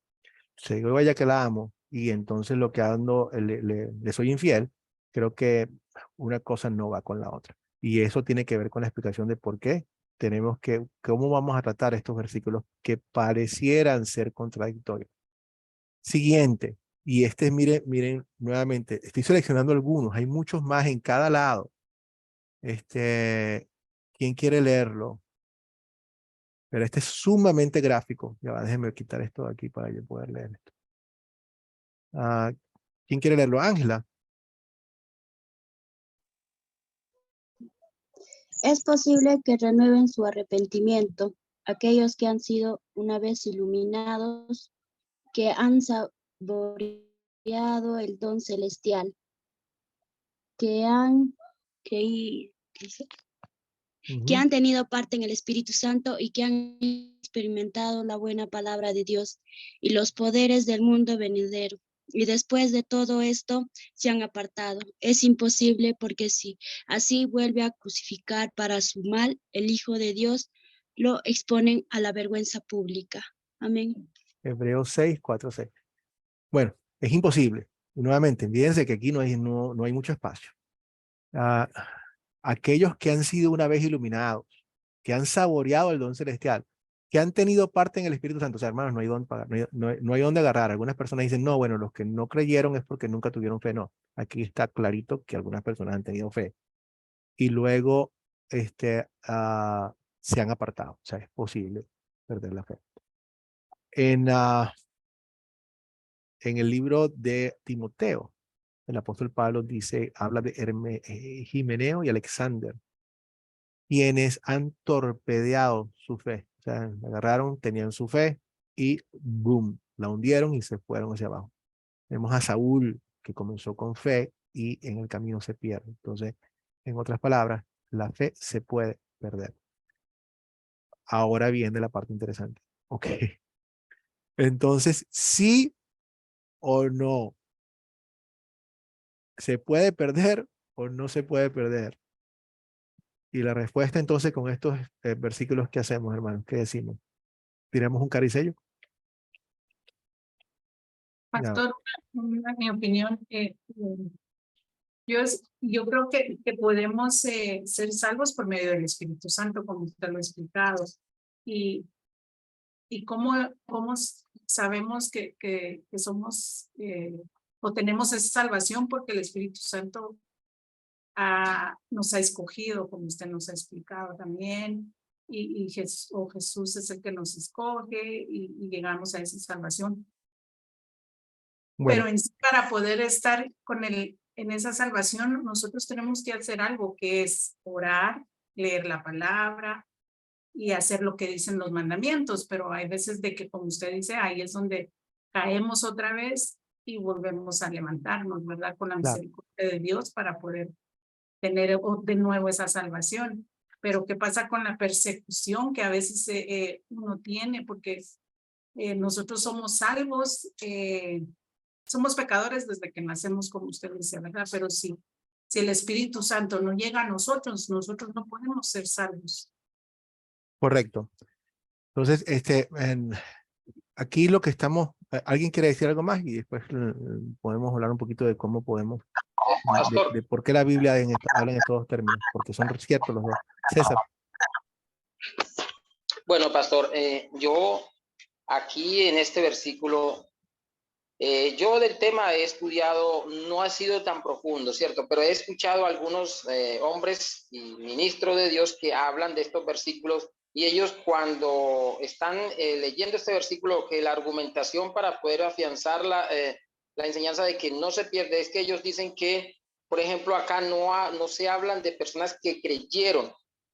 [SPEAKER 1] si le digo a ella que la amo y entonces lo que ando, le soy infiel, creo que una cosa no va con la otra. Y eso tiene que ver con la explicación de por qué tenemos que, cómo vamos a tratar estos versículos que parecieran ser contradictorios. Siguiente, y este, miren nuevamente, estoy seleccionando algunos, hay muchos más en cada lado. ¿Quién quiere leerlo? Pero este es sumamente gráfico. Ya va, déjenme quitar esto de aquí para yo poder leer esto. ¿Quién quiere leerlo? Ángela.
[SPEAKER 12] Es posible que renueven su arrepentimiento aquellos que han sido una vez iluminados, que han saboreado el don celestial, que han tenido parte en el Espíritu Santo y que han experimentado la buena palabra de Dios y los poderes del mundo venidero. Y después de todo esto se han apartado. Es imposible porque si así vuelve a crucificar para su mal, el Hijo de Dios lo exponen a la vergüenza pública. Amén.
[SPEAKER 1] Hebreos 6, 4, 6. Bueno, es imposible. Y nuevamente, fíjense que aquí no hay mucho espacio. Aquellos que han sido una vez iluminados, que han saboreado el don celestial, que han tenido parte en el Espíritu Santo. O sea, hermanos, no hay dónde pagar, no hay dónde agarrar. Algunas personas dicen, no, bueno, los que no creyeron es porque nunca tuvieron fe. No, aquí está clarito que algunas personas han tenido fe. Y luego se han apartado. O sea, es posible perder la fe. En el libro de Timoteo, el apóstol Pablo dice, habla de Himeneo y Alexander, quienes han torpedeado su fe. O sea, agarraron, tenían su fe y boom, la hundieron y se fueron hacia abajo. Vemos a Saúl, que comenzó con fe y en el camino se pierde. Entonces, en otras palabras, la fe se puede perder. Ahora viene la parte interesante. Ok. Entonces, ¿sí o no? ¿Se puede perder o no se puede perder? Y la respuesta entonces con estos versículos que hacemos, hermanos, ¿qué decimos? ¿Tiramos un caricello?
[SPEAKER 11] Pastor, mi opinión, yo creo que podemos ser salvos por medio del Espíritu Santo, como usted lo ha explicado. Y cómo sabemos que somos o tenemos esa salvación, porque el Espíritu Santo nos ha escogido, como usted nos ha explicado también, y Jesús es el que nos escoge y llegamos a esa salvación.
[SPEAKER 1] Bueno.
[SPEAKER 11] Pero para poder estar en esa salvación, nosotros tenemos que hacer algo, que es orar, leer la palabra y hacer lo que dicen los mandamientos. Pero hay veces de que, como usted dice, ahí es donde caemos otra vez y volvemos a levantarnos, ¿verdad? Con la misericordia de Dios para poder tener de nuevo esa salvación. Pero ¿qué pasa con la persecución que a veces uno tiene? Porque nosotros somos salvos, somos pecadores desde que nacemos, como usted dice, ¿verdad? Pero si el Espíritu Santo no llega a nosotros, nosotros no podemos ser salvos.
[SPEAKER 1] Correcto. Entonces, aquí lo que estamos, ¿alguien quiere decir algo más? Y después podemos hablar un poquito de cómo podemos, de por qué la Biblia habla en estos dos términos, porque son ciertos los dos. César.
[SPEAKER 6] Bueno, pastor, yo aquí en este versículo, yo del tema he estudiado, no ha sido tan profundo, ¿cierto? Pero he escuchado a algunos hombres y ministros de Dios que hablan de estos versículos, y ellos cuando están leyendo este versículo, que la argumentación para poder afianzar la enseñanza de que no se pierde, es que ellos dicen que, por ejemplo, acá no se hablan de personas que creyeron,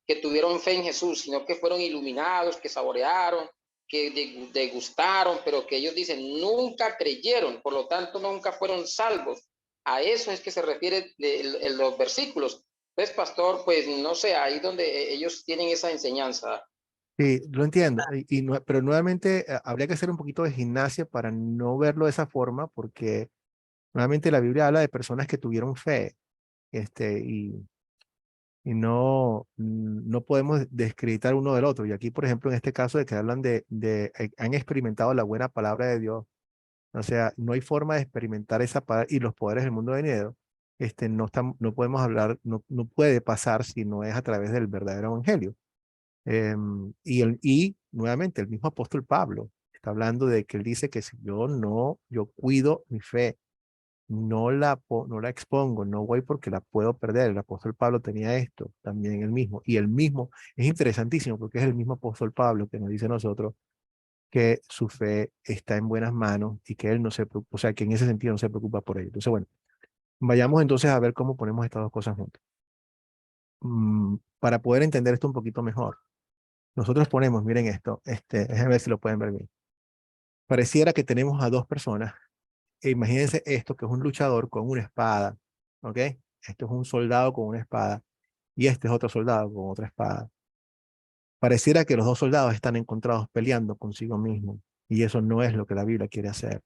[SPEAKER 6] que tuvieron fe en Jesús, sino que fueron iluminados, que saborearon, que degustaron, pero que ellos dicen nunca creyeron, por lo tanto nunca fueron salvos. A eso es que se refiere en los versículos. Pues, pastor, pues no sé, ahí donde ellos tienen esa enseñanza.
[SPEAKER 1] Sí, lo entiendo, pero nuevamente habría que hacer un poquito de gimnasia para no verlo de esa forma, porque nuevamente la Biblia habla de personas que tuvieron fe. y no podemos desacreditar uno del otro. Y aquí, por ejemplo, en este caso de que hablan han experimentado la buena palabra de Dios. O sea, no hay forma de experimentar esa palabra y los poderes del mundo venidero. No podemos hablar, no puede pasar si no es a través del verdadero evangelio. Y nuevamente, el mismo apóstol Pablo está hablando de que él dice que si yo cuido mi fe, no la expongo, no voy porque la puedo perder. El apóstol Pablo tenía esto, también el mismo. Y el mismo, es interesantísimo porque es el mismo apóstol Pablo que nos dice a nosotros que su fe está en buenas manos y que él no se preocupa, o sea, que en ese sentido no se preocupa por ello. Entonces, bueno, vayamos entonces a ver cómo ponemos estas dos cosas juntas. Para poder entender esto un poquito mejor. Nosotros ponemos, miren esto, déjenme ver si lo pueden ver bien. Pareciera que tenemos a dos personas. Imagínense esto, que es un luchador con una espada, ¿ok? Esto es un soldado con una espada y este es otro soldado con otra espada. Pareciera que los dos soldados están encontrados peleando consigo mismos y eso no es lo que la Biblia quiere hacer.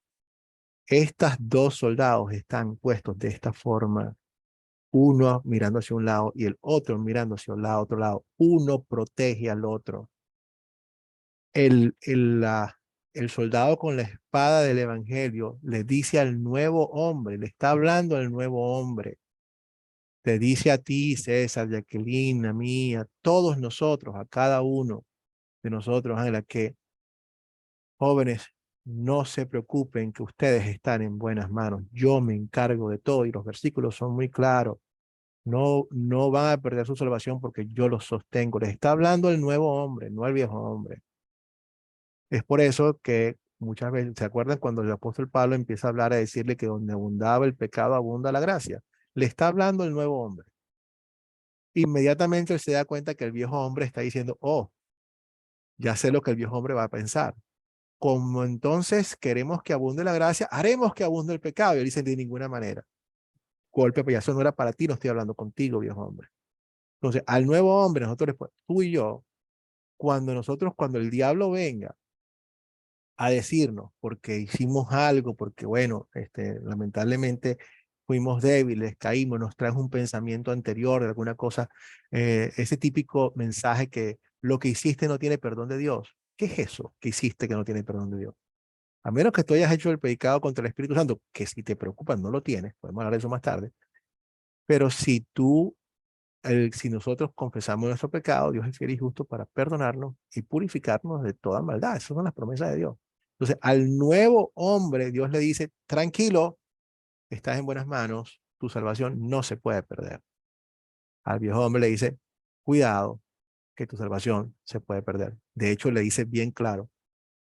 [SPEAKER 1] Estos dos soldados están puestos de esta forma, uno mirando hacia un lado y el otro mirando hacia otro lado. Uno protege al otro. El soldado con la espada del evangelio le dice al nuevo hombre, le está hablando al nuevo hombre. Te dice a ti, César, Jacqueline, a mí, a todos nosotros, a cada uno de nosotros, Ángela, que jóvenes, no se preocupen que ustedes están en buenas manos. Yo me encargo de todo y los versículos son muy claros. No van a perder su salvación porque yo los sostengo. Les está hablando el nuevo hombre, no el viejo hombre. Es por eso que muchas veces, ¿se acuerdan cuando el apóstol Pablo empieza a hablar, a decirle que donde abundaba el pecado, abunda la gracia? Le está hablando el nuevo hombre. Inmediatamente él se da cuenta que el viejo hombre está diciendo, oh, ya sé lo que el viejo hombre va a pensar. Como entonces queremos que abunde la gracia, haremos que abunde el pecado. Y él dice, de ninguna manera. Golpe, pues eso no era para ti, no estoy hablando contigo, viejo hombre. Entonces, al nuevo hombre, nosotros, tú y yo, cuando el diablo venga a decirnos, porque hicimos algo, porque bueno, lamentablemente fuimos débiles, caímos, nos trae un pensamiento anterior de alguna cosa, ese típico mensaje que lo que hiciste no tiene perdón de Dios. ¿Qué es eso que hiciste que no tiene perdón de Dios? A menos que tú hayas hecho el pecado contra el Espíritu Santo, que si te preocupa no lo tienes, podemos hablar de eso más tarde, pero si nosotros confesamos nuestro pecado, Dios es fiel y justo para perdonarnos y purificarnos de toda maldad. Esas son las promesas de Dios. Entonces, al nuevo hombre, Dios le dice, tranquilo, estás en buenas manos, tu salvación no se puede perder. Al viejo hombre le dice, cuidado, que tu salvación se puede perder. De hecho, le dice bien claro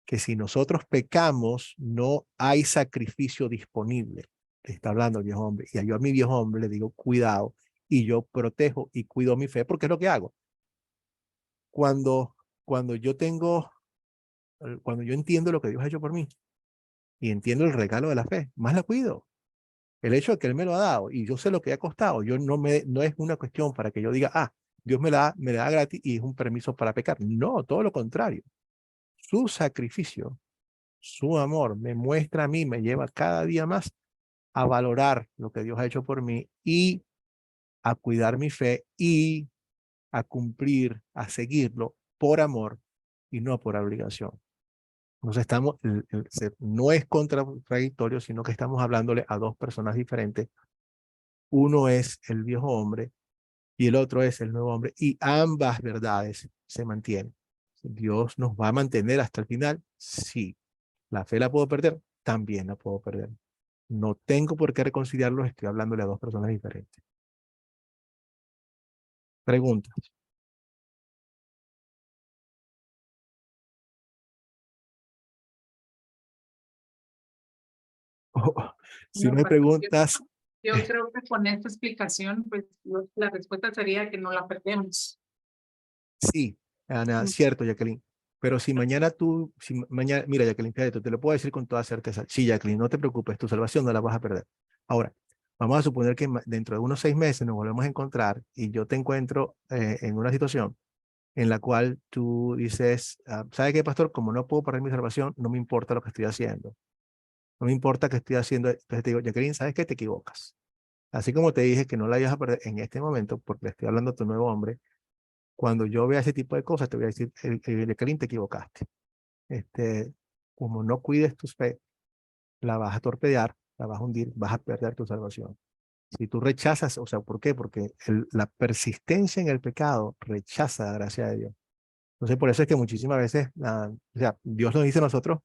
[SPEAKER 1] que si nosotros pecamos, no hay sacrificio disponible. Le está hablando el viejo hombre. Y yo a mi viejo hombre le digo, cuidado, y yo protejo y cuido mi fe, porque es lo que hago. Cuando, cuando yo tengo, cuando yo entiendo lo que Dios ha hecho por mí y entiendo el regalo de la fe, más la cuido. El hecho de que Él me lo ha dado y yo sé lo que ha costado, no es una cuestión para que yo diga, Dios me la da gratis y es un permiso para pecar. No, todo lo contrario. Su sacrificio, su amor me muestra a mí, me lleva cada día más a valorar lo que Dios ha hecho por mí y a cuidar mi fe y a cumplir, a seguirlo por amor y no por obligación. Entonces no es contradictorio, sino que estamos hablándole a dos personas diferentes. Uno es el viejo hombre y el otro es el nuevo hombre y ambas verdades se mantienen. ¿Dios nos va a mantener hasta el final? Sí. ¿La fe la puedo perder? También la puedo perder. No tengo por qué reconciliarlos, estoy hablándole a dos personas diferentes. Preguntas. Si no hay preguntas.
[SPEAKER 11] Yo creo que con esta explicación, pues la respuesta sería que no la perdemos.
[SPEAKER 1] Sí, Ana, cierto, Jacqueline. Pero si mañana mira, Jacqueline, fíjate, te lo puedo decir con toda certeza. Sí, Jacqueline, no te preocupes, tu salvación no la vas a perder. Ahora, vamos a suponer que dentro de unos 6 meses nos volvemos a encontrar y yo te encuentro en una situación en la cual tú dices, ¿sabe qué, pastor? Como no puedo perder mi salvación, no me importa lo que estoy haciendo. No me importa que estoy haciendo. Entonces te digo, Jacqueline, ¿sabes qué? Te equivocas. Así como te dije que no la vayas a perder en este momento, porque le estoy hablando a tu nuevo hombre, cuando yo vea ese tipo de cosas, te voy a decir, Jacqueline, te equivocaste. Como no cuides tu fe, la vas a torpedear, la vas a hundir, vas a perder tu salvación. Si tú rechazas, o sea, ¿por qué? Porque la persistencia en el pecado rechaza la gracia de Dios. Entonces, por eso es que muchísimas veces, o sea, Dios nos dice a nosotros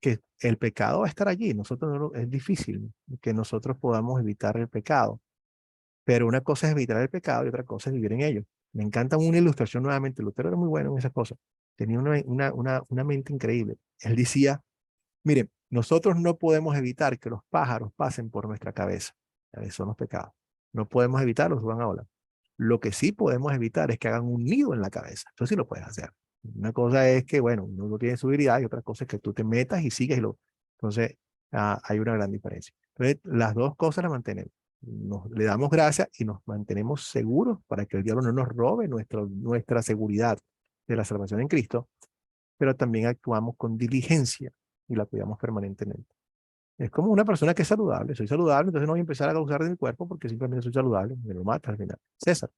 [SPEAKER 1] que el pecado va a estar allí. Nosotros es difícil que nosotros podamos evitar el pecado. Pero una cosa es evitar el pecado y otra cosa es vivir en ello. Me encanta una ilustración nuevamente. Lutero era muy bueno en esas cosas. Tenía una mente increíble. Él decía, miren, nosotros no podemos evitar que los pájaros pasen por nuestra cabeza. Esos son los pecados. No podemos evitarlos, van a volar. Lo que sí podemos evitar es que hagan un nido en la cabeza. Eso sí lo puedes hacer. Una cosa es que, bueno, uno no tiene su habilidad y otra cosa es que tú te metas y sigues y lo... Entonces, hay una gran diferencia. Entonces, las dos cosas las mantenemos. Le damos gracias y nos mantenemos seguros para que el diablo no nos robe nuestra seguridad de la salvación en Cristo, pero también actuamos con diligencia y la cuidamos permanentemente. Es como una persona que es saludable. Soy saludable, entonces no voy a empezar a abusar de mi cuerpo porque simplemente soy saludable. Me lo mata al final. César.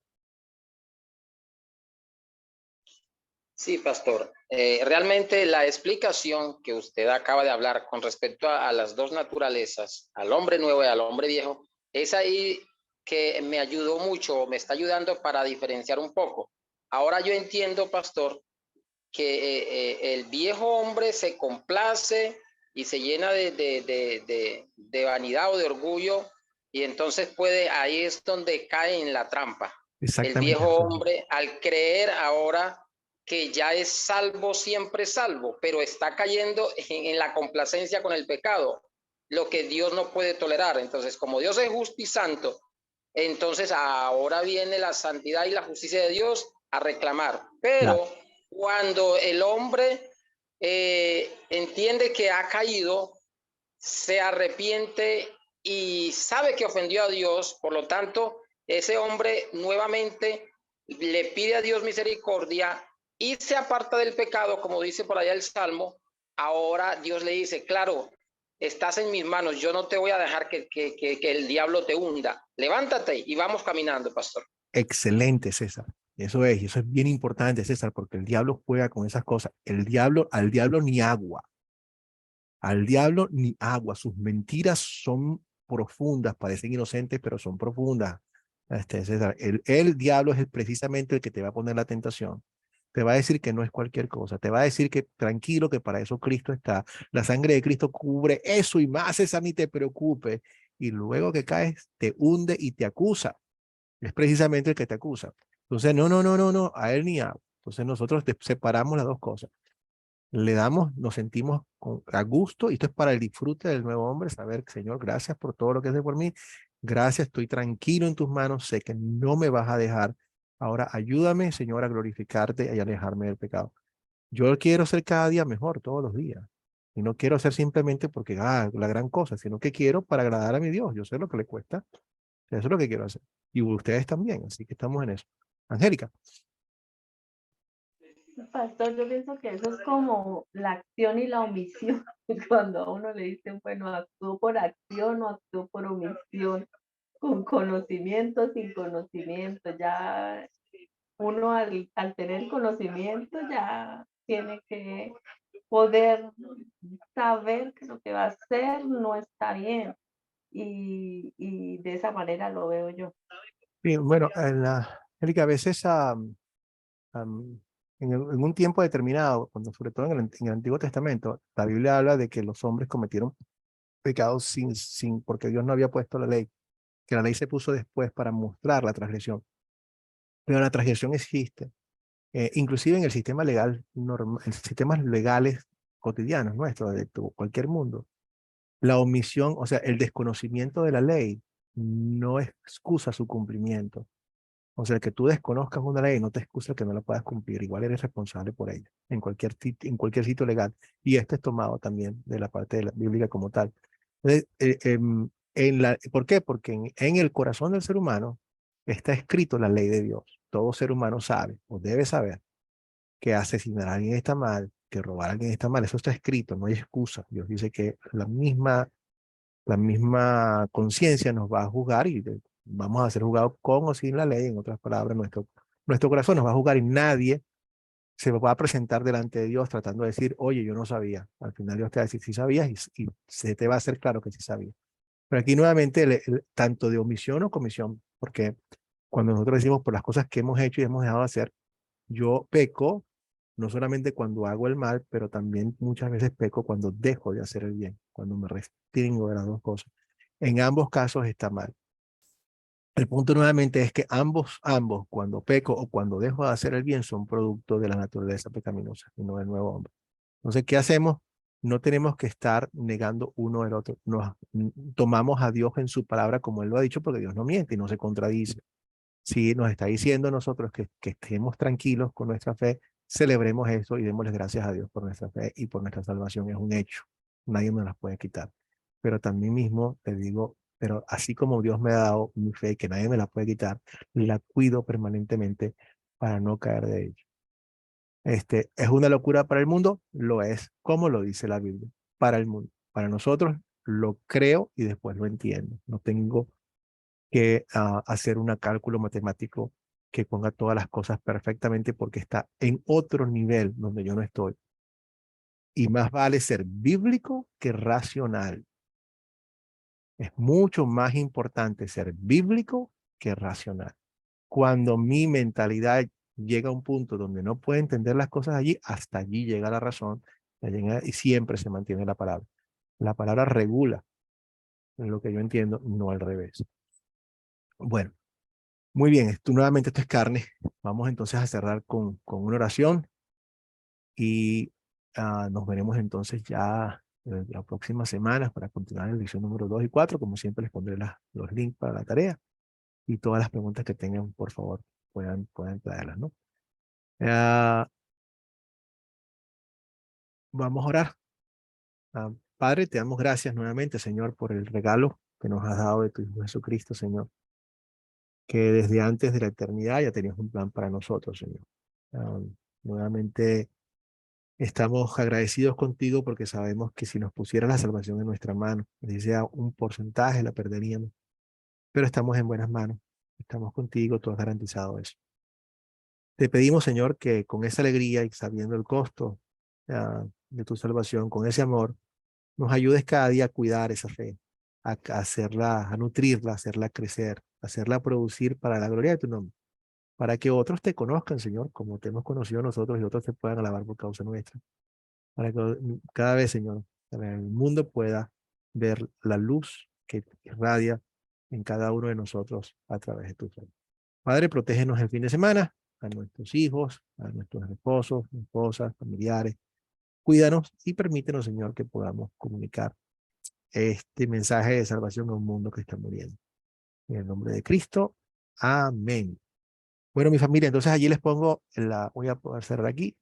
[SPEAKER 6] Sí, pastor. Realmente la explicación que usted acaba de hablar con respecto a las dos naturalezas, al hombre nuevo y al hombre viejo, es ahí que me ayudó mucho, me está ayudando para diferenciar un poco. Ahora yo entiendo, pastor, que el viejo hombre se complace y se llena de vanidad o de orgullo, y entonces ahí es donde cae en la trampa. El viejo hombre, al creer ahora que ya es salvo, siempre salvo, pero está cayendo en la complacencia con el pecado, lo que Dios no puede tolerar. Entonces, como Dios es justo y santo, entonces ahora viene la santidad y la justicia de Dios a reclamar. Pero cuando el hombre entiende que ha caído, se arrepiente y sabe que ofendió a Dios, por lo tanto, ese hombre nuevamente le pide a Dios misericordia y se aparta del pecado, como dice por allá el Salmo. Ahora Dios le dice, claro, estás en mis manos, yo no te voy a dejar que el diablo te hunda. Levántate y vamos caminando, pastor.
[SPEAKER 1] Excelente, César. Y eso es bien importante, César, porque el diablo juega con esas cosas. Al diablo ni agua. Al diablo ni agua. Sus mentiras son profundas, parecen inocentes, pero son profundas. César, el diablo es precisamente el que te va a poner la tentación. Te va a decir que no es cualquier cosa. Te va a decir que tranquilo, que para eso Cristo está. La sangre de Cristo cubre eso y más, César, ni te preocupes. Y luego que caes, te hunde y te acusa. Es precisamente el que te acusa. Entonces, no, a él ni a. Entonces nosotros separamos las dos cosas. Nos sentimos a gusto, y esto es para el disfrute del nuevo hombre, saber, Señor, gracias por todo lo que haces por mí. Gracias, estoy tranquilo en tus manos, sé que no me vas a dejar. Ahora ayúdame, Señor, a glorificarte y a alejarme del pecado. Yo quiero ser cada día mejor, todos los días. Y no quiero ser simplemente porque, la gran cosa, sino que quiero para agradar a mi Dios. Yo sé lo que le cuesta. Eso es lo que quiero hacer. Y ustedes también, así que estamos en eso. Angélica.
[SPEAKER 8] Pastor, yo pienso que eso es como la acción y la omisión. Cuando a uno le dicen, bueno, actúo por acción o actúo por omisión, con conocimiento, sin conocimiento, ya uno al tener conocimiento ya tiene que poder saber que lo que va a hacer no está bien, y de esa manera lo veo yo.
[SPEAKER 1] Sí, bueno, Angélica, a veces en un tiempo determinado, sobre todo en el Antiguo Testamento, la Biblia habla de que los hombres cometieron pecados porque Dios no había puesto la ley, que la ley se puso después para mostrar la transgresión. Pero la transgresión existe, inclusive en el sistema legal normal, en sistemas legales cotidianos nuestros, de cualquier mundo. La omisión, o sea, el desconocimiento de la ley no excusa su cumplimiento. O sea, que tú desconozcas una ley no te excusa que no la puedas cumplir. Igual eres responsable por ella, en cualquier sitio legal. Y esto es tomado también de la parte de la Biblia como tal. Entonces, ¿por qué? Porque en el corazón del ser humano está escrito la ley de Dios. Todo ser humano sabe, o debe saber, que asesinar a alguien está mal, que robar a alguien está mal. Eso está escrito, no hay excusa. Dios dice que la misma La misma conciencia nos va a juzgar y vamos a ser juzgados con o sin la ley. En otras palabras, nuestro corazón nos va a juzgar y nadie se va a presentar delante de Dios tratando de decir, oye, yo no sabía. Al final Dios te va a decir, sí sabías y se te va a hacer claro que sí sabías. Pero aquí nuevamente, tanto de omisión o comisión, porque cuando nosotros decimos por las cosas que hemos hecho y hemos dejado de hacer, yo peco, no solamente cuando hago el mal, pero también muchas veces peco cuando dejo de hacer el bien, cuando me restringo de las dos cosas. En ambos casos está mal. El punto nuevamente es que ambos, cuando peco o cuando dejo de hacer el bien, son producto de la naturaleza pecaminosa y no del nuevo hombre. Entonces, ¿qué hacemos? No tenemos que estar negando uno el otro. Tomamos a Dios en su palabra como Él lo ha dicho, porque Dios no miente y no se contradice. Si nos está diciendo a nosotros que estemos tranquilos con nuestra fe, celebremos eso y démosle gracias a Dios por nuestra fe y por nuestra salvación. Es un hecho. Nadie me las puede quitar. Pero también mismo te digo, pero así como Dios me ha dado mi fe, que nadie me la puede quitar, la cuido permanentemente para no caer de ella. ¿Es una locura para el mundo? Lo es, como lo dice la Biblia, para el mundo. Para nosotros lo creo y después lo entiendo. No tengo que hacer un cálculo matemático que ponga todas las cosas perfectamente porque está en otro nivel donde yo no estoy. Y más vale ser bíblico que racional. Es mucho más importante ser bíblico que racional. Cuando mi mentalidad llega a un punto donde no puede entender las cosas allí, hasta allí llega la razón y siempre se mantiene la palabra. La palabra regula en lo que yo entiendo, no al revés. Bueno, muy bien, nuevamente esto es carne. Vamos entonces a cerrar con una oración y nos veremos entonces ya la próxima semana para continuar en la lección número 2 y 4. Como siempre les pondré los links para la tarea y todas las preguntas que tengan, por favor, puedan traerlas, ¿no? Vamos a orar. Padre, te damos gracias nuevamente, Señor, por el regalo que nos has dado de tu Hijo Jesucristo, Señor, que desde antes de la eternidad ya tenías un plan para nosotros, Señor. Nuevamente estamos agradecidos contigo porque sabemos que si nos pusieras la salvación en nuestra mano, si sea un porcentaje, la perderíamos. Pero estamos en buenas manos. Estamos contigo, tú has garantizado eso. Te pedimos, Señor, que con esa alegría y sabiendo el costo de tu salvación, con ese amor, nos ayudes cada día a cuidar esa fe, a hacerla, a nutrirla, a hacerla crecer, a hacerla producir para la gloria de tu nombre, para que otros te conozcan, Señor, como te hemos conocido nosotros y otros te puedan alabar por causa nuestra. Para que cada vez, Señor, para el mundo pueda ver la luz que irradia en cada uno de nosotros a través de tu fe. Padre, protégenos el fin de semana, a nuestros hijos, a nuestros esposos, esposas, familiares. Cuídanos y permítenos, Señor, que podamos comunicar este mensaje de salvación a un mundo que está muriendo. En el nombre de Cristo, amén. Bueno, mi familia, entonces allí les pongo, voy a poder cerrar aquí,